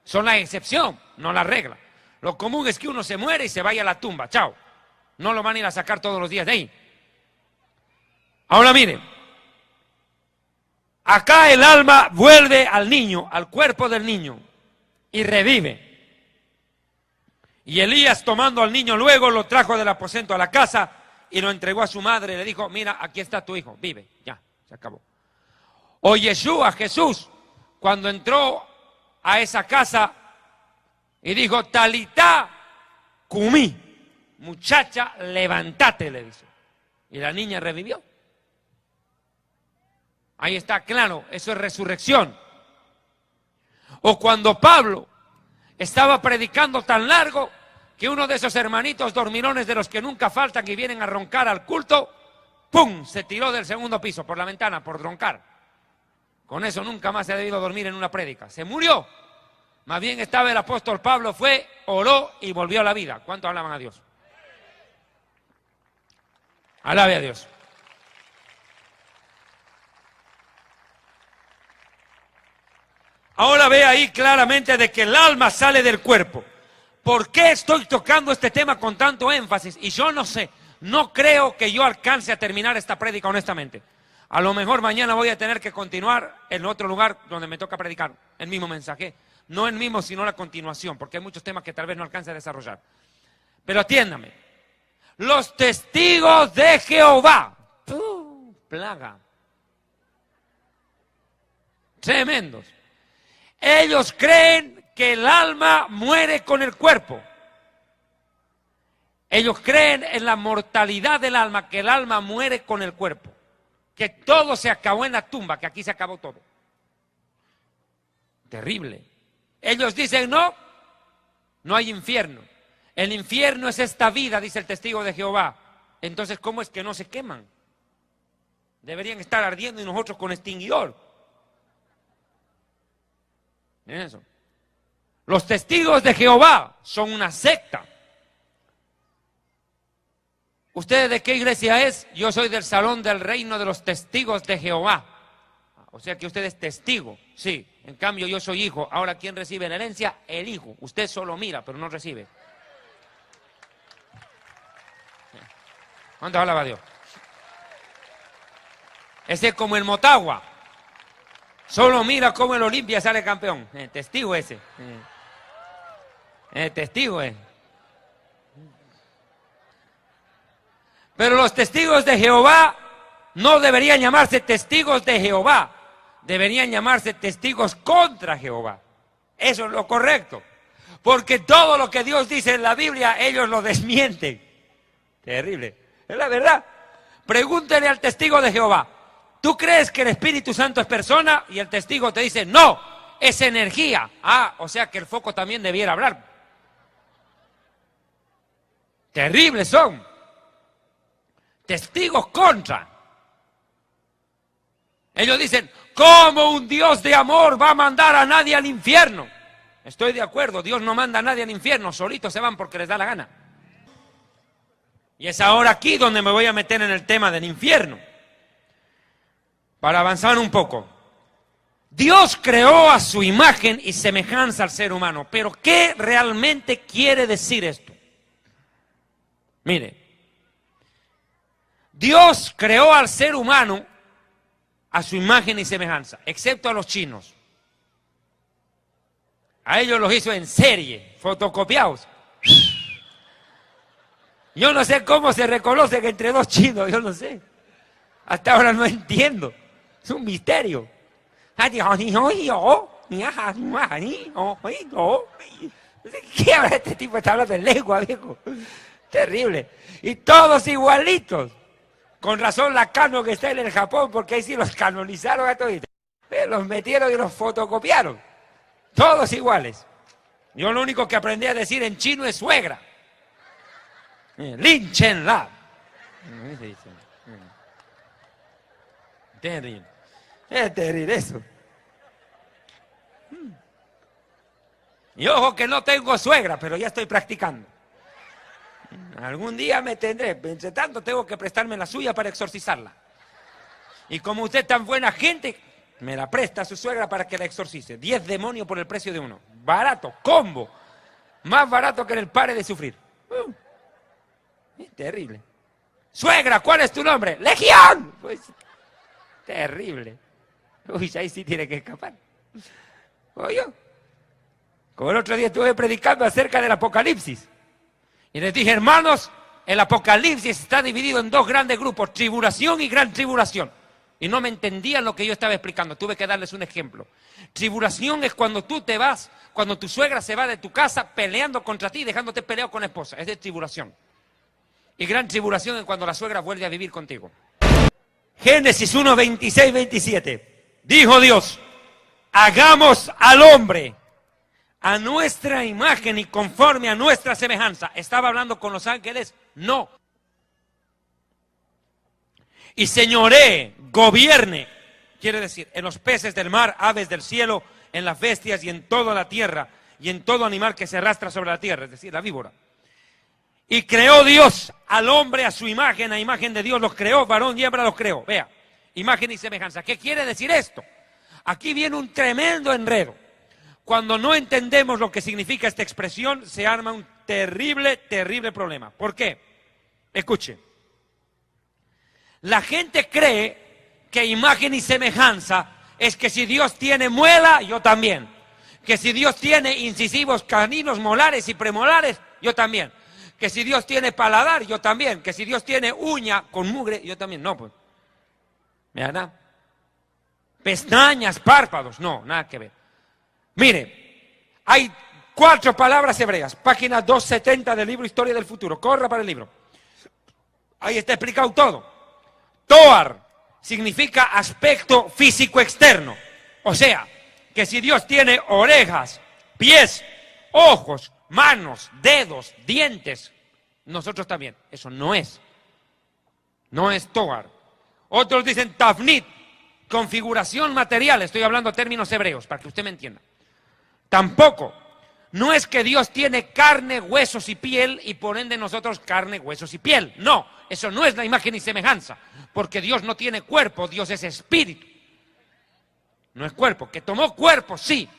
Son la excepción, no la regla. Lo común es que uno se muere y se vaya a la tumba. Chao. No lo van a ir a sacar todos los días de ahí. Ahora miren. Acá el alma vuelve al niño, al cuerpo del niño, y revive. Y Elías, tomando al niño, luego lo trajo del aposento a la casa y lo entregó a su madre. Le dijo, mira, aquí está tu hijo, vive, ya, se acabó. O Yeshua, Jesús, cuando entró a esa casa y dijo, Talitá cumí, muchacha, levántate, le dice. Y la niña revivió. Ahí está claro, eso es resurrección. O cuando Pablo estaba predicando tan largo que uno de esos hermanitos dormilones de los que nunca faltan y vienen a roncar al culto, ¡pum!, se tiró del 2.º piso por la ventana por roncar. Con eso nunca más se ha debido dormir en una prédica. Se murió. Más bien estaba el apóstol Pablo, fue, oró y volvió a la vida. ¿Cuántos alaban a Dios? Alabe a Dios. Ahora ve ahí claramente de que el alma sale del cuerpo. ¿Por qué estoy tocando este tema con tanto énfasis? Y yo no sé, no creo que yo alcance a terminar esta prédica honestamente. A lo mejor mañana voy a tener que continuar en otro lugar donde me toca predicar el mismo mensaje. No el mismo, sino la continuación, porque hay muchos temas que tal vez no alcance a desarrollar. Pero atiéndame. Los testigos de Jehová. Plaga. Tremendos. Ellos creen que el alma muere con el cuerpo. Ellos creen en la mortalidad del alma, que el alma muere con el cuerpo. Que todo se acabó en la tumba, que aquí se acabó todo. Terrible. Ellos dicen, no, no hay infierno. El infierno es esta vida, dice el testigo de Jehová. Entonces, ¿cómo es que no se queman? Deberían estar ardiendo y nosotros con extinguidor. Miren eso. Los testigos de Jehová son una secta. ¿Ustedes de qué iglesia es? Yo soy del Salón del Reino de los Testigos de Jehová. O sea que usted es testigo, sí. En cambio yo soy hijo. Ahora, ¿quién recibe la herencia? El hijo. Usted solo mira, pero no recibe. ¿Cuánto alaba a Dios? Ese es como el Motagua. Solo mira cómo el Olimpia sale campeón. Testigo ese. Testigo es. Pero los testigos de Jehová no deberían llamarse testigos de Jehová. Deberían llamarse testigos contra Jehová. Eso es lo correcto. Porque todo lo que Dios dice en la Biblia, ellos lo desmienten. Terrible. Es la verdad. Pregúntele al testigo de Jehová. ¿Tú crees que el Espíritu Santo es persona? Y el testigo te dice, no, es energía. Ah, o sea que el foco también debiera hablar. Terribles son. Testigos contra. Ellos dicen, ¿cómo un Dios de amor va a mandar a nadie al infierno? Estoy de acuerdo, Dios no manda a nadie al infierno, solitos se van porque les da la gana. Y es ahora aquí donde me voy a meter en el tema del infierno. Para avanzar un poco. Dios creó a su imagen y semejanza al ser humano. Pero ¿qué realmente quiere decir esto? Mire. Dios creó al ser humano a su imagen y semejanza, excepto a los chinos. A ellos los hizo en serie, fotocopiados. Yo no sé cómo se reconocen entre dos chinos, yo no sé. Hasta ahora no entiendo. Es un misterio. ¿Qué habla este tipo? Está hablando en lengua, viejo. Terrible. Y todos igualitos. Con razón la canon que está en el Japón, porque ahí sí los canonizaron a todos. Los metieron y los fotocopiaron. Todos iguales. Yo lo único que aprendí a decir en chino es suegra. Lin Chen La. Terrible. Es terrible eso. Y ojo que no tengo suegra, pero ya estoy practicando. Algún día me tendré. Entre tanto tengo que prestarme la suya para exorcizarla. Y como usted es tan buena gente, me la presta a su suegra para que la exorcice. 10 demonios por el precio de uno. Barato, combo. Más barato que en el Pare de Sufrir. Es terrible. Suegra, ¿cuál es tu nombre? ¡Legión! Pues, terrible. Uy, ahí sí tiene que escapar. Oye, como el otro día estuve predicando acerca del Apocalipsis. Y les dije, hermanos, el Apocalipsis está dividido en dos grandes grupos, tribulación y gran tribulación. Y no me entendían lo que yo estaba explicando, tuve que darles un ejemplo. Tribulación es cuando tú te vas, cuando tu suegra se va de tu casa peleando contra ti, dejándote peleado con la esposa. Es de tribulación. Y gran tribulación es cuando la suegra vuelve a vivir contigo. Génesis 1, 26, 27. Dijo Dios, hagamos al hombre a nuestra imagen y conforme a nuestra semejanza. ¿Estaba hablando con los ángeles? No. Y señoree, gobierne, quiere decir, en los peces del mar, aves del cielo, en las bestias y en toda la tierra, y en todo animal que se arrastra sobre la tierra, es decir, la víbora. Y creó Dios al hombre a su imagen, a imagen de Dios los creó, varón y hembra los creó. Vea, imagen y semejanza. ¿Qué quiere decir esto? Aquí viene un tremendo enredo. Cuando no entendemos lo que significa esta expresión, se arma un terrible, terrible problema. ¿Por qué? Escuche. La gente cree que imagen y semejanza es que si Dios tiene muela, yo también. Que si Dios tiene incisivos caninos, molares y premolares, yo también. Que si Dios tiene paladar, yo también. Que si Dios tiene uña con mugre, yo también. No, pues. ¿Verdad? Pestañas, párpados. No, nada que ver. Mire, hay 4 palabras hebreas. Página 270 del libro Historia del Futuro. Corra para el libro. Ahí está explicado todo. Toar significa aspecto físico externo. O sea, que si Dios tiene orejas, pies, ojos, manos, dedos, dientes, nosotros también. Eso no es. No es Toar. Otros dicen Tafnit, configuración material. Estoy hablando términos hebreos para que usted me entienda. Tampoco. No es que Dios tiene carne, huesos y piel y por ende nosotros carne, huesos y piel. No, eso no es la imagen y semejanza. Porque Dios no tiene cuerpo, Dios es espíritu. No es cuerpo. Que tomó cuerpo, sí.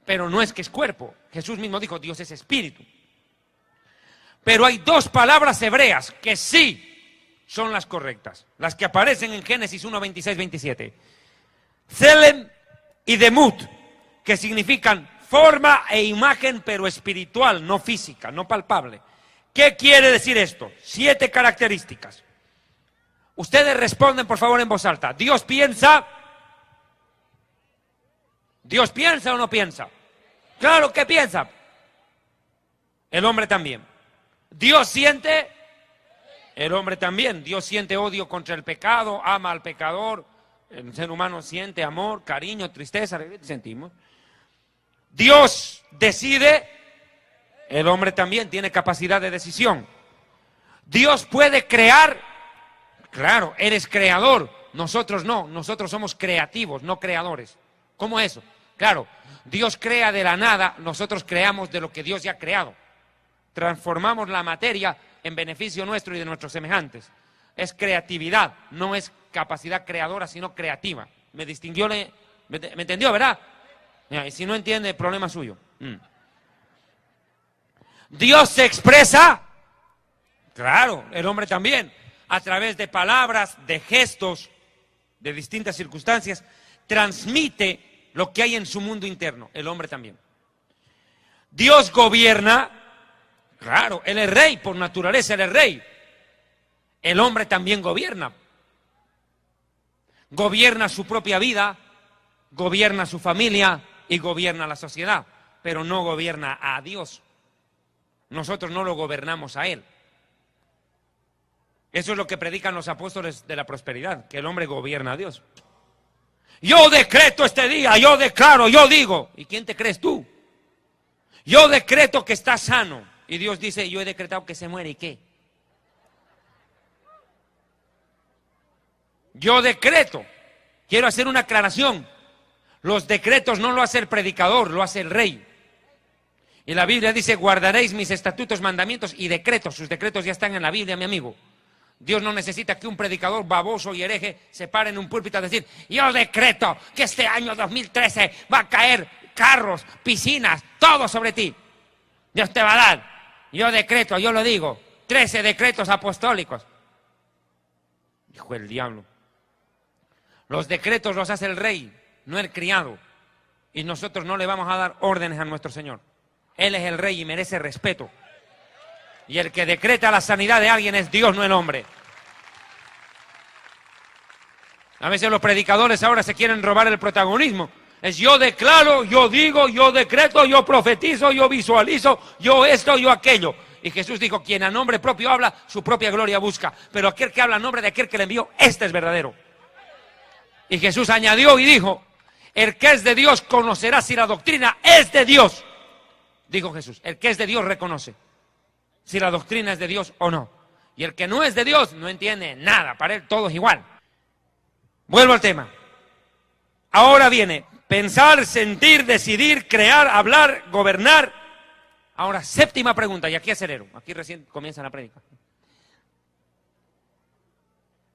Pero no es que es cuerpo. Jesús mismo dijo, Dios es espíritu. Pero hay 2 palabras hebreas que sí son las correctas. Las que aparecen en Génesis 1, 26, 27. Tselem y Demut, que significan forma e imagen, pero espiritual, no física, no palpable. ¿Qué quiere decir esto? 7 características. Ustedes responden, por favor, en voz alta. ¿Dios piensa? ¿Dios piensa o no piensa? Claro que piensa. El hombre también. ¿Dios siente? El hombre también. Dios siente odio contra el pecado, ama al pecador. El ser humano siente amor, cariño, tristeza, sentimos. Dios decide, el hombre también tiene capacidad de decisión. Dios puede crear, claro, eres creador, nosotros no, nosotros somos creativos, no creadores. ¿Cómo es eso? Claro, Dios crea de la nada, nosotros creamos de lo que Dios ya ha creado. Transformamos la materia en beneficio nuestro y de nuestros semejantes. Es creatividad, no es capacidad creadora, sino creativa. ¿Me distinguió? ¿Me entendió, verdad? Y si no entiende, problema suyo. Dios se expresa, claro, el hombre también, a través de palabras, de gestos, de distintas circunstancias, transmite lo que hay en su mundo interno, el hombre también. Dios gobierna, Claro, Él es rey, por naturaleza Él es rey. El hombre también gobierna. Gobierna su propia vida, gobierna su familia y gobierna la sociedad, pero no gobierna a Dios. Nosotros no lo gobernamos a Él. Eso es lo que predican los apóstoles de la prosperidad, que el hombre gobierna a Dios. Yo decreto este día, yo declaro, yo digo. ¿Y quién te crees tú? Yo decreto que está sano. Y Dios dice, yo he decretado que se muere. ¿Y qué? Yo decreto. Quiero hacer una aclaración. Los decretos no lo hace el predicador, lo hace el rey. Y la Biblia dice, guardaréis mis estatutos, mandamientos y decretos. Sus decretos ya están en la Biblia, mi amigo. Dios no necesita que un predicador baboso y hereje se pare en un púlpito a decir, yo decreto que este año 2013 va a caer carros, piscinas, todo sobre ti. Dios te va a dar. Yo decreto, yo lo digo. 13 decretos apostólicos. Hijo del diablo. Los decretos los hace el rey, no el criado. Y nosotros no le vamos a dar órdenes a nuestro Señor. Él es el rey y merece respeto. Y el que decreta la sanidad de alguien es Dios, no el hombre. A veces los predicadores ahora se quieren robar el protagonismo. Es yo declaro, yo digo, yo decreto, yo profetizo, yo visualizo, yo esto, yo aquello. Y Jesús dijo, quien a nombre propio habla, su propia gloria busca. Pero aquel que habla a nombre de aquel que le envió, este es verdadero. Y Jesús añadió y dijo, el que es de Dios conocerá si la doctrina es de Dios. Dijo Jesús, el que es de Dios reconoce si la doctrina es de Dios o no. Y el que no es de Dios no entiende nada, para él todo es igual. Vuelvo al tema. Ahora viene pensar, sentir, decidir, crear, hablar, gobernar. Ahora, séptima pregunta, y aquí acelero, aquí recién comienza la prédica.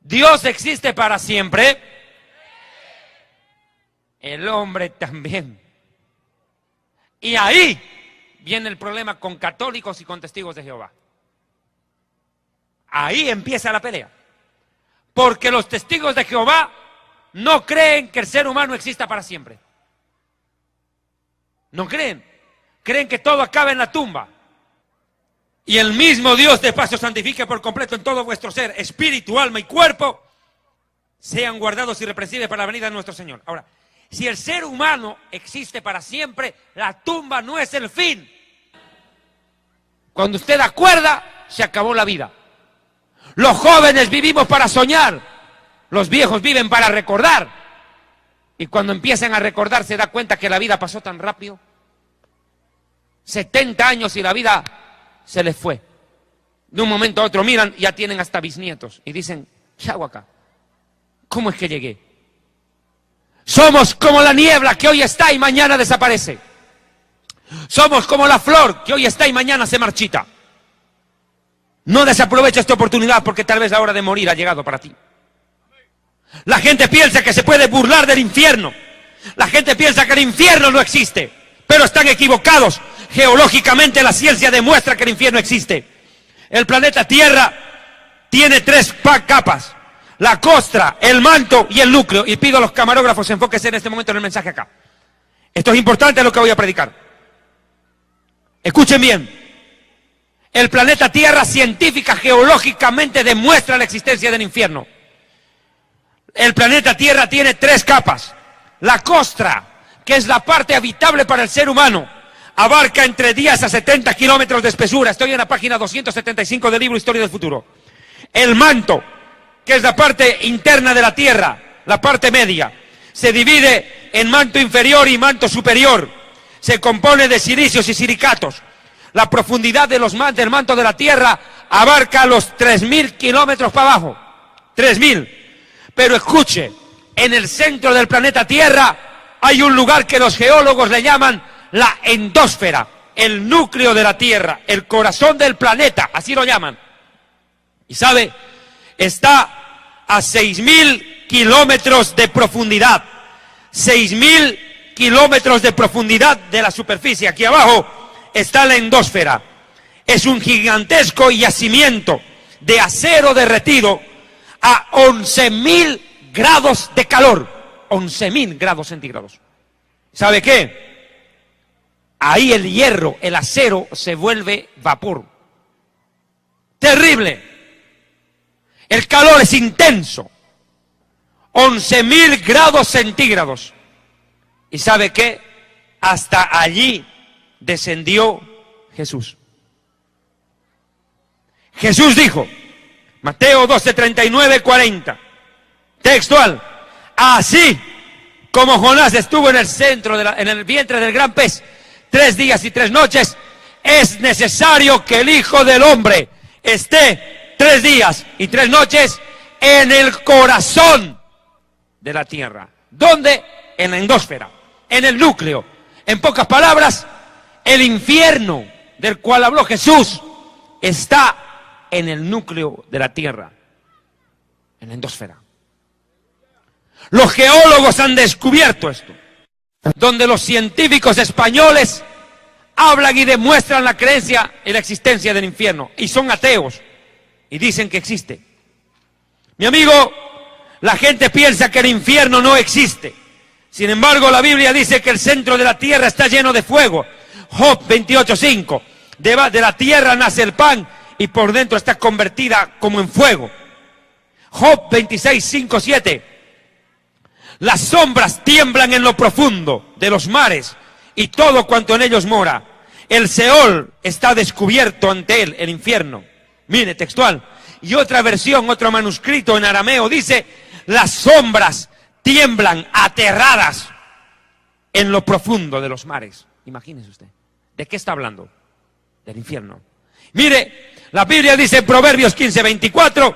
¿Dios existe para siempre? El hombre también. Y ahí viene el problema con católicos y con testigos de Jehová. Ahí empieza la pelea. Porque los testigos de Jehová no creen que el ser humano exista para siempre. No creen. Creen que todo acaba en la tumba. Y el mismo Dios de paz os santifique por completo en todo vuestro ser, espíritu, alma y cuerpo, sean guardados irreprensibles para la venida de nuestro Señor. Ahora, si el ser humano existe para siempre, la tumba no es el fin. Cuando usted acuerda, se acabó la vida. Los jóvenes vivimos para soñar, los viejos viven para recordar. Y cuando empiezan a recordar se da cuenta que la vida pasó tan rápido. 70 años y la vida se les fue. De un momento a otro miran, ya tienen hasta bisnietos. Y dicen, ¿qué hago acá? ¿Cómo es que llegué? Somos como la niebla que hoy está y mañana desaparece. Somos como la flor que hoy está y mañana se marchita. No desaprovecha esta oportunidad porque tal vez la hora de morir ha llegado para ti. La gente piensa que se puede burlar del infierno. La gente piensa que el infierno no existe. Pero están equivocados. Geológicamente la ciencia demuestra que el infierno existe. El planeta Tierra tiene 3 capas. La costra, el manto y el núcleo. Y pido a los camarógrafos enfóquense en este momento en el mensaje acá. Esto es importante lo que voy a predicar. Escuchen bien. El planeta Tierra científica, geológicamente demuestra la existencia del infierno. El planeta Tierra tiene 3 capas. La costra, que es la parte habitable para el ser humano, abarca entre 10 a 70 kilómetros de espesura. Estoy en la página 275 del libro Historia del Futuro. El manto, que es la parte interna de la Tierra, la parte media, se divide en manto inferior y manto superior. Se compone de silicios y silicatos. La profundidad del manto de la Tierra abarca los 3.000 kilómetros para abajo. 3.000. Pero escuche, en el centro del planeta Tierra hay un lugar que los geólogos le llaman la endósfera, el núcleo de la Tierra, el corazón del planeta, así lo llaman. Y sabe, está a 6.000 kilómetros de profundidad. 6.000 kilómetros de profundidad de la superficie. Aquí abajo está la endósfera. Es un gigantesco yacimiento de acero derretido a 11.000 grados de calor. 11.000 grados centígrados. ¿Sabe qué? ahí el hierro, el acero, se vuelve vapor. Terrible. El calor es intenso. 11.000 grados centígrados. ¿Y sabe qué? Hasta allí descendió Jesús. Jesús dijo, Mateo 12, 39, 40, textual, así como Jonás estuvo en el centro, en el vientre del gran pez, 3 días y 3 noches, es necesario que el Hijo del Hombre esté 3 días y 3 noches en el corazón de la tierra. ¿Dónde? En la endósfera, en el núcleo. En pocas palabras, el infierno del cual habló Jesús está en el núcleo de la tierra, en la endósfera. Los geólogos han descubierto esto, donde los científicos españoles hablan y demuestran la creencia y la existencia del infierno, y son ateos, y dicen que existe. Mi amigo, la gente piensa que el infierno no existe. Sin embargo, la Biblia dice que el centro de la tierra está lleno de fuego. Job 28:5. De la tierra nace el pan y por dentro está convertida como en fuego. Job 26:5, 7. Las sombras tiemblan en lo profundo de los mares y todo cuanto en ellos mora. El Seol está descubierto ante él, el infierno. Mire, textual. Y otra versión, otro manuscrito en arameo dice, las sombras tiemblan aterradas en lo profundo de los mares. Imagínese usted. ¿De qué está hablando? Del infierno. Mire, la Biblia dice en Proverbios 15:24,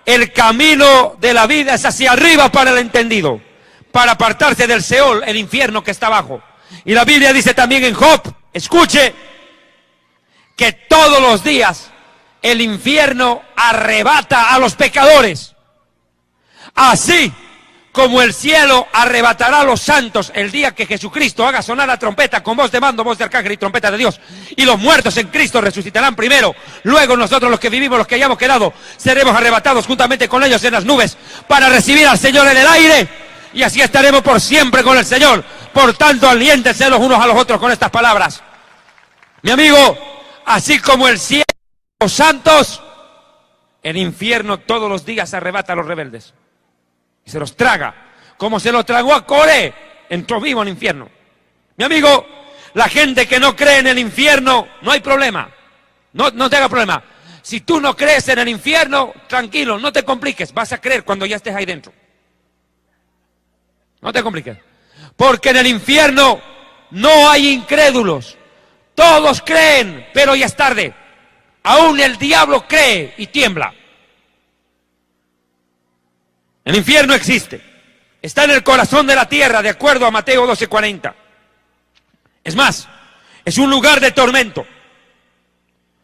el camino de la vida es hacia arriba para el entendido, para apartarse del Seol, el infierno que está abajo. Y la Biblia dice también en Job, escuche, que todos los días el infierno arrebata a los pecadores. Así como el cielo arrebatará a los santos el día que Jesucristo haga sonar la trompeta con voz de mando, voz de arcángel y trompeta de Dios, y los muertos en Cristo resucitarán primero, luego nosotros los que vivimos, los que hayamos quedado, seremos arrebatados juntamente con ellos en las nubes para recibir al Señor en el aire, y así estaremos por siempre con el Señor. Por tanto, aliéntense los unos a los otros con estas palabras. Mi amigo, así como el cielo a los santos, el infierno todos los días arrebata a los rebeldes. Se los traga, como se los tragó a Coré, entró vivo al infierno. Mi amigo, la gente que no cree en el infierno, no hay problema, no te haga problema. Si tú no crees en el infierno, tranquilo, no te compliques, vas a creer cuando ya estés ahí dentro. No te compliques, porque en el infierno no hay incrédulos, todos creen, pero ya es tarde. Aún el diablo cree y tiembla. El infierno existe, está en el corazón de la tierra, de acuerdo a Mateo 12:40. Es más, es un lugar de tormento.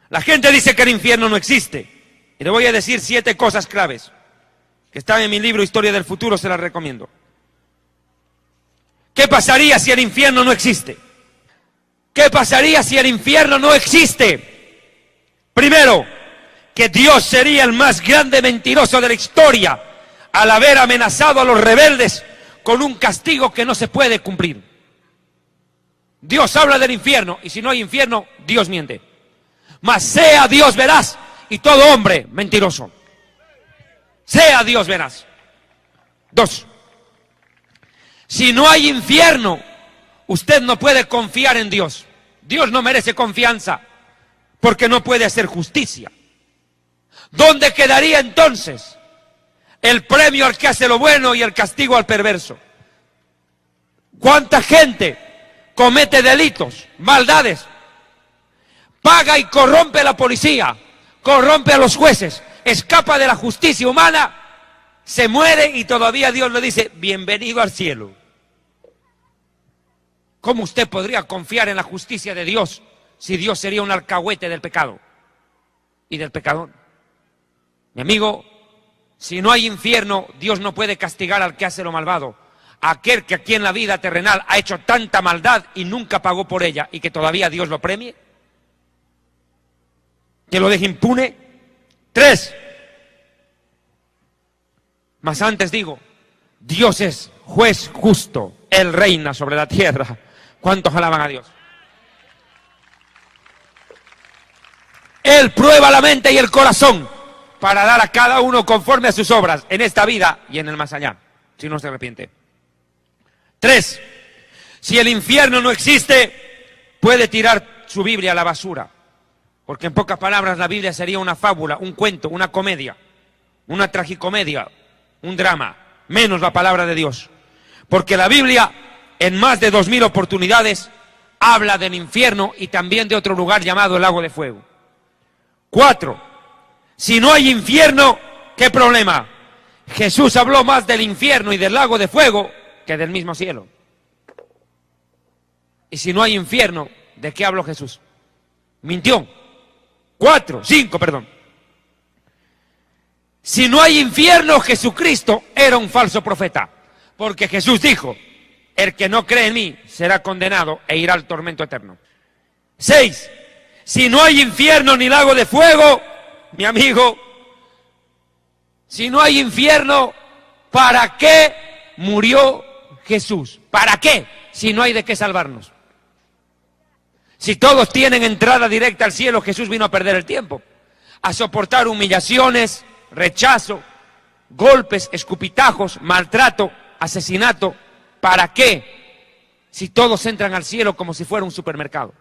La gente dice que el infierno no existe. Y le voy a decir 7 cosas claves, que están en mi libro Historia del Futuro, se las recomiendo. ¿Qué pasaría si el infierno no existe? ¿Qué pasaría si el infierno no existe? Primero, que Dios sería el más grande mentiroso de la historia, al haber amenazado a los rebeldes con un castigo que no se puede cumplir. Dios habla del infierno, y si no hay infierno, Dios miente. Mas sea Dios veraz, y todo hombre mentiroso. Sea Dios veraz. 2. Si no hay infierno, usted no puede confiar en Dios. Dios no merece confianza, porque no puede hacer justicia. ¿Dónde quedaría entonces el premio al que hace lo bueno y el castigo al perverso? ¿Cuánta gente comete delitos, maldades, paga y corrompe a la policía, corrompe a los jueces, escapa de la justicia humana, se muere y todavía Dios le dice, bienvenido al cielo? ¿Cómo usted podría confiar en la justicia de Dios si Dios sería un alcahuete del pecado y del pecador? Mi amigo, si no hay infierno, Dios no puede castigar al que hace lo malvado. Aquel que aquí en la vida terrenal ha hecho tanta maldad y nunca pagó por ella, y que todavía Dios lo premie, que lo deje impune. 3. Mas antes digo, Dios es juez justo, Él reina sobre la tierra. ¿Cuántos alaban a Dios? Él prueba la mente y el corazón para dar a cada uno conforme a sus obras en esta vida y en el más allá, si no se arrepiente. 3. Si el infierno no existe, puede tirar su Biblia a la basura. Porque en pocas palabras la Biblia sería una fábula, un cuento, una comedia, una tragicomedia, un drama, menos la palabra de Dios. Porque la Biblia, en más de 2000 oportunidades, habla del infierno y también de otro lugar llamado el lago de fuego. 4. Si no hay infierno, ¿qué problema? Jesús habló más del infierno y del lago de fuego que del mismo cielo. Y si no hay infierno, ¿de qué habló Jesús? Mintió. 5, perdón. Si no hay infierno, Jesucristo era un falso profeta. Porque Jesús dijo, el que no cree en mí será condenado e irá al tormento eterno. 6. Si no hay infierno ni lago de fuego, mi amigo, si no hay infierno, ¿para qué murió Jesús? ¿Para qué? Si no hay de qué salvarnos. Si todos tienen entrada directa al cielo, Jesús vino a perder el tiempo, a soportar humillaciones, rechazo, golpes, escupitajos, maltrato, asesinato. ¿Para qué? Si todos entran al cielo como si fuera un supermercado.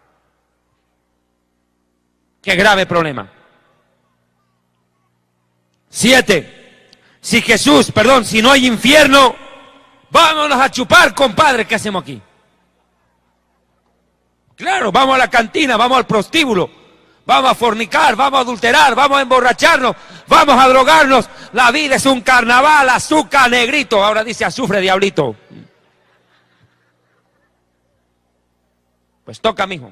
Qué grave problema. 7. Si no hay infierno, vámonos a chupar, compadre, ¿qué hacemos aquí? Claro, vamos a la cantina, vamos al prostíbulo, vamos a fornicar, vamos a adulterar, vamos a emborracharnos, vamos a drogarnos. La vida es un carnaval, azúcar, negrito. Ahora dice azufre, diablito. Pues toca, mijo.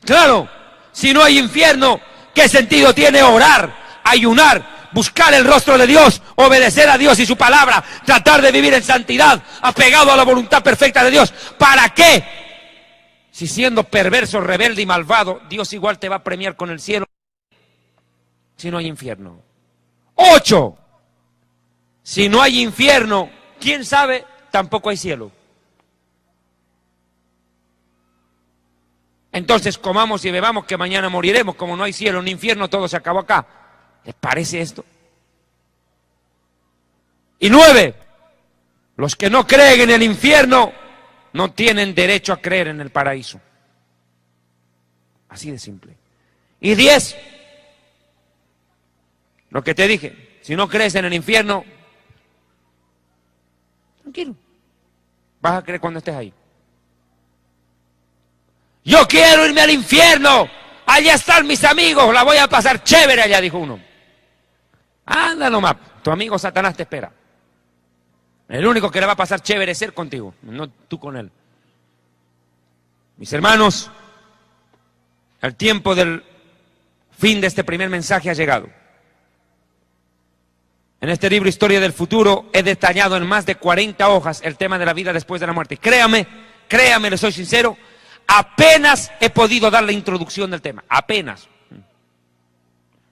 Claro, si no hay infierno, ¿qué sentido tiene orar, ayunar, buscar el rostro de Dios, obedecer a Dios y su palabra, tratar de vivir en santidad, apegado a la voluntad perfecta de Dios? ¿Para qué? Si siendo perverso, rebelde y malvado, Dios igual te va a premiar con el cielo si no hay infierno. 8. Si no hay infierno, ¿quién sabe? Tampoco hay cielo. Entonces comamos y bebamos que mañana moriremos. Como no hay cielo ni infierno, todo se acabó acá. ¿Les parece esto? Y 9. Los que no creen en el infierno no tienen derecho a creer en el paraíso. Así de simple. Y 10. Lo que te dije, si no crees en el infierno, tranquilo, vas a creer cuando estés ahí. Yo quiero irme al infierno, allá están mis amigos, la voy a pasar chévere allá, dijo uno. Anda nomás, tu amigo Satanás te espera. El único que le va a pasar chévere es él contigo, no tú con él. Mis hermanos, el tiempo del fin de este primer mensaje ha llegado. En este libro Historia del Futuro he detallado en más de 40 hojas el tema de la vida después de la muerte. Créame, les soy sincero, apenas he podido dar la introducción del tema, apenas.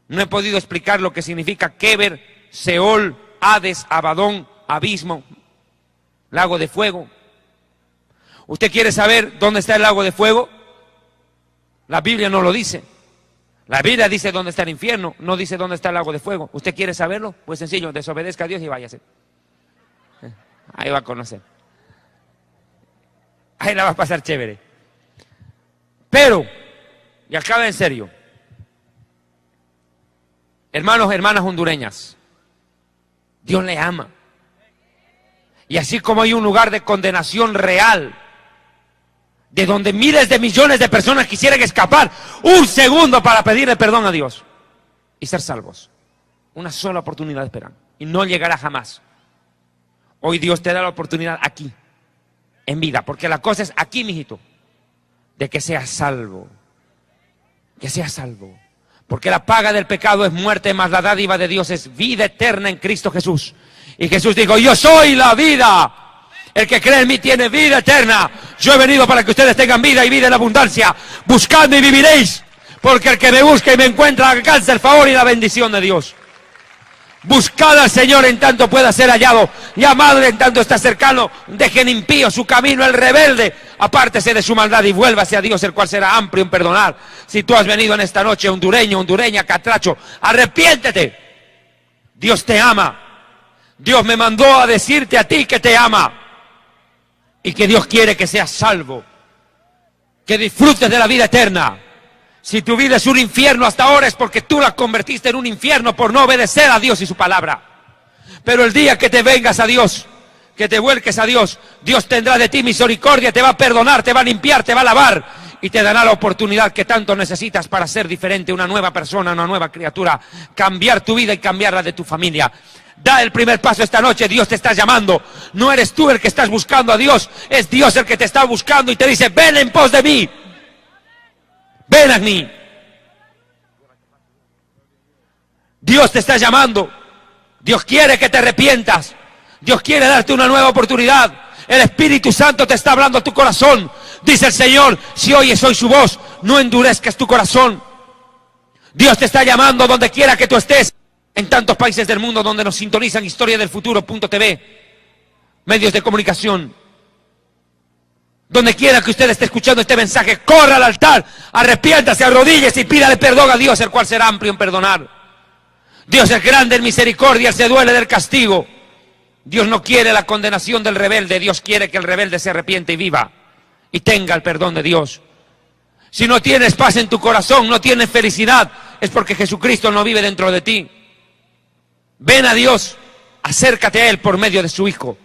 No he podido explicar lo que significa Keber, Seol, Hades, Abadón, abismo, lago de fuego. ¿Usted quiere saber dónde está el lago de fuego? La Biblia no lo dice. La Biblia dice dónde está el infierno, no dice dónde está el lago de fuego. ¿Usted quiere saberlo? Pues sencillo, desobedezca a Dios y váyase. Ahí va a conocer. Ahí la va a pasar chévere. Pero, y acaba en serio, hermanos, hermanas hondureñas, Dios le ama. Y así como hay un lugar de condenación real, de donde miles de millones de personas quisieran escapar un segundo para pedirle perdón a Dios y ser salvos, una sola oportunidad esperan y no llegará jamás. Hoy Dios te da la oportunidad aquí, en vida, porque la cosa es aquí, mijito, de que seas salvo, que seas salvo, porque la paga del pecado es muerte, mas la dádiva de Dios es vida eterna en Cristo Jesús. Y Jesús dijo, yo soy la vida. El que cree en mí tiene vida eterna. Yo he venido para que ustedes tengan vida y vida en abundancia. Buscadme y viviréis. Porque el que me busca y me encuentra alcanza el favor y la bendición de Dios. Buscad al Señor en tanto pueda ser hallado. Llamadle en tanto está cercano. Dejen impío su camino el rebelde. Apártese de su maldad y vuélvase a Dios, el cual será amplio en perdonar. Si tú has venido en esta noche, hondureño, hondureña, catracho, arrepiéntete. Dios te ama. Dios me mandó a decirte a ti que te ama. Y que Dios quiere que seas salvo. Que disfrutes de la vida eterna. Si tu vida es un infierno hasta ahora es porque tú la convertiste en un infierno por no obedecer a Dios y su palabra. Pero el día que te vengas a Dios, que te vuelques a Dios, Dios tendrá de ti misericordia, te va a perdonar, te va a limpiar, te va a lavar y te dará la oportunidad que tanto necesitas para ser diferente, una nueva persona, una nueva criatura, cambiar tu vida y cambiar la de tu familia. Da el primer paso esta noche, Dios te está llamando. No eres tú el que estás buscando a Dios, es Dios el que te está buscando y te dice, ven en pos de mí. Ven a mí. Dios te está llamando. Dios quiere que te arrepientas. Dios quiere darte una nueva oportunidad. El Espíritu Santo te está hablando a tu corazón. Dice el Señor, si oyes hoy su voz, no endurezcas tu corazón. Dios te está llamando donde quiera que tú estés. En tantos países del mundo donde nos sintonizan historiadelfuturo.tv, medios de comunicación. Donde quiera que usted esté escuchando este mensaje, corra al altar, arrepiéntase, arrodíllese y pídale perdón a Dios, el cual será amplio en perdonar. Dios es grande en misericordia, Él se duele del castigo. Dios no quiere la condenación del rebelde, Dios quiere que el rebelde se arrepiente y viva y tenga el perdón de Dios. Si no tienes paz en tu corazón, no tienes felicidad, es porque Jesucristo no vive dentro de ti. Ven a Dios, acércate a Él por medio de su Hijo.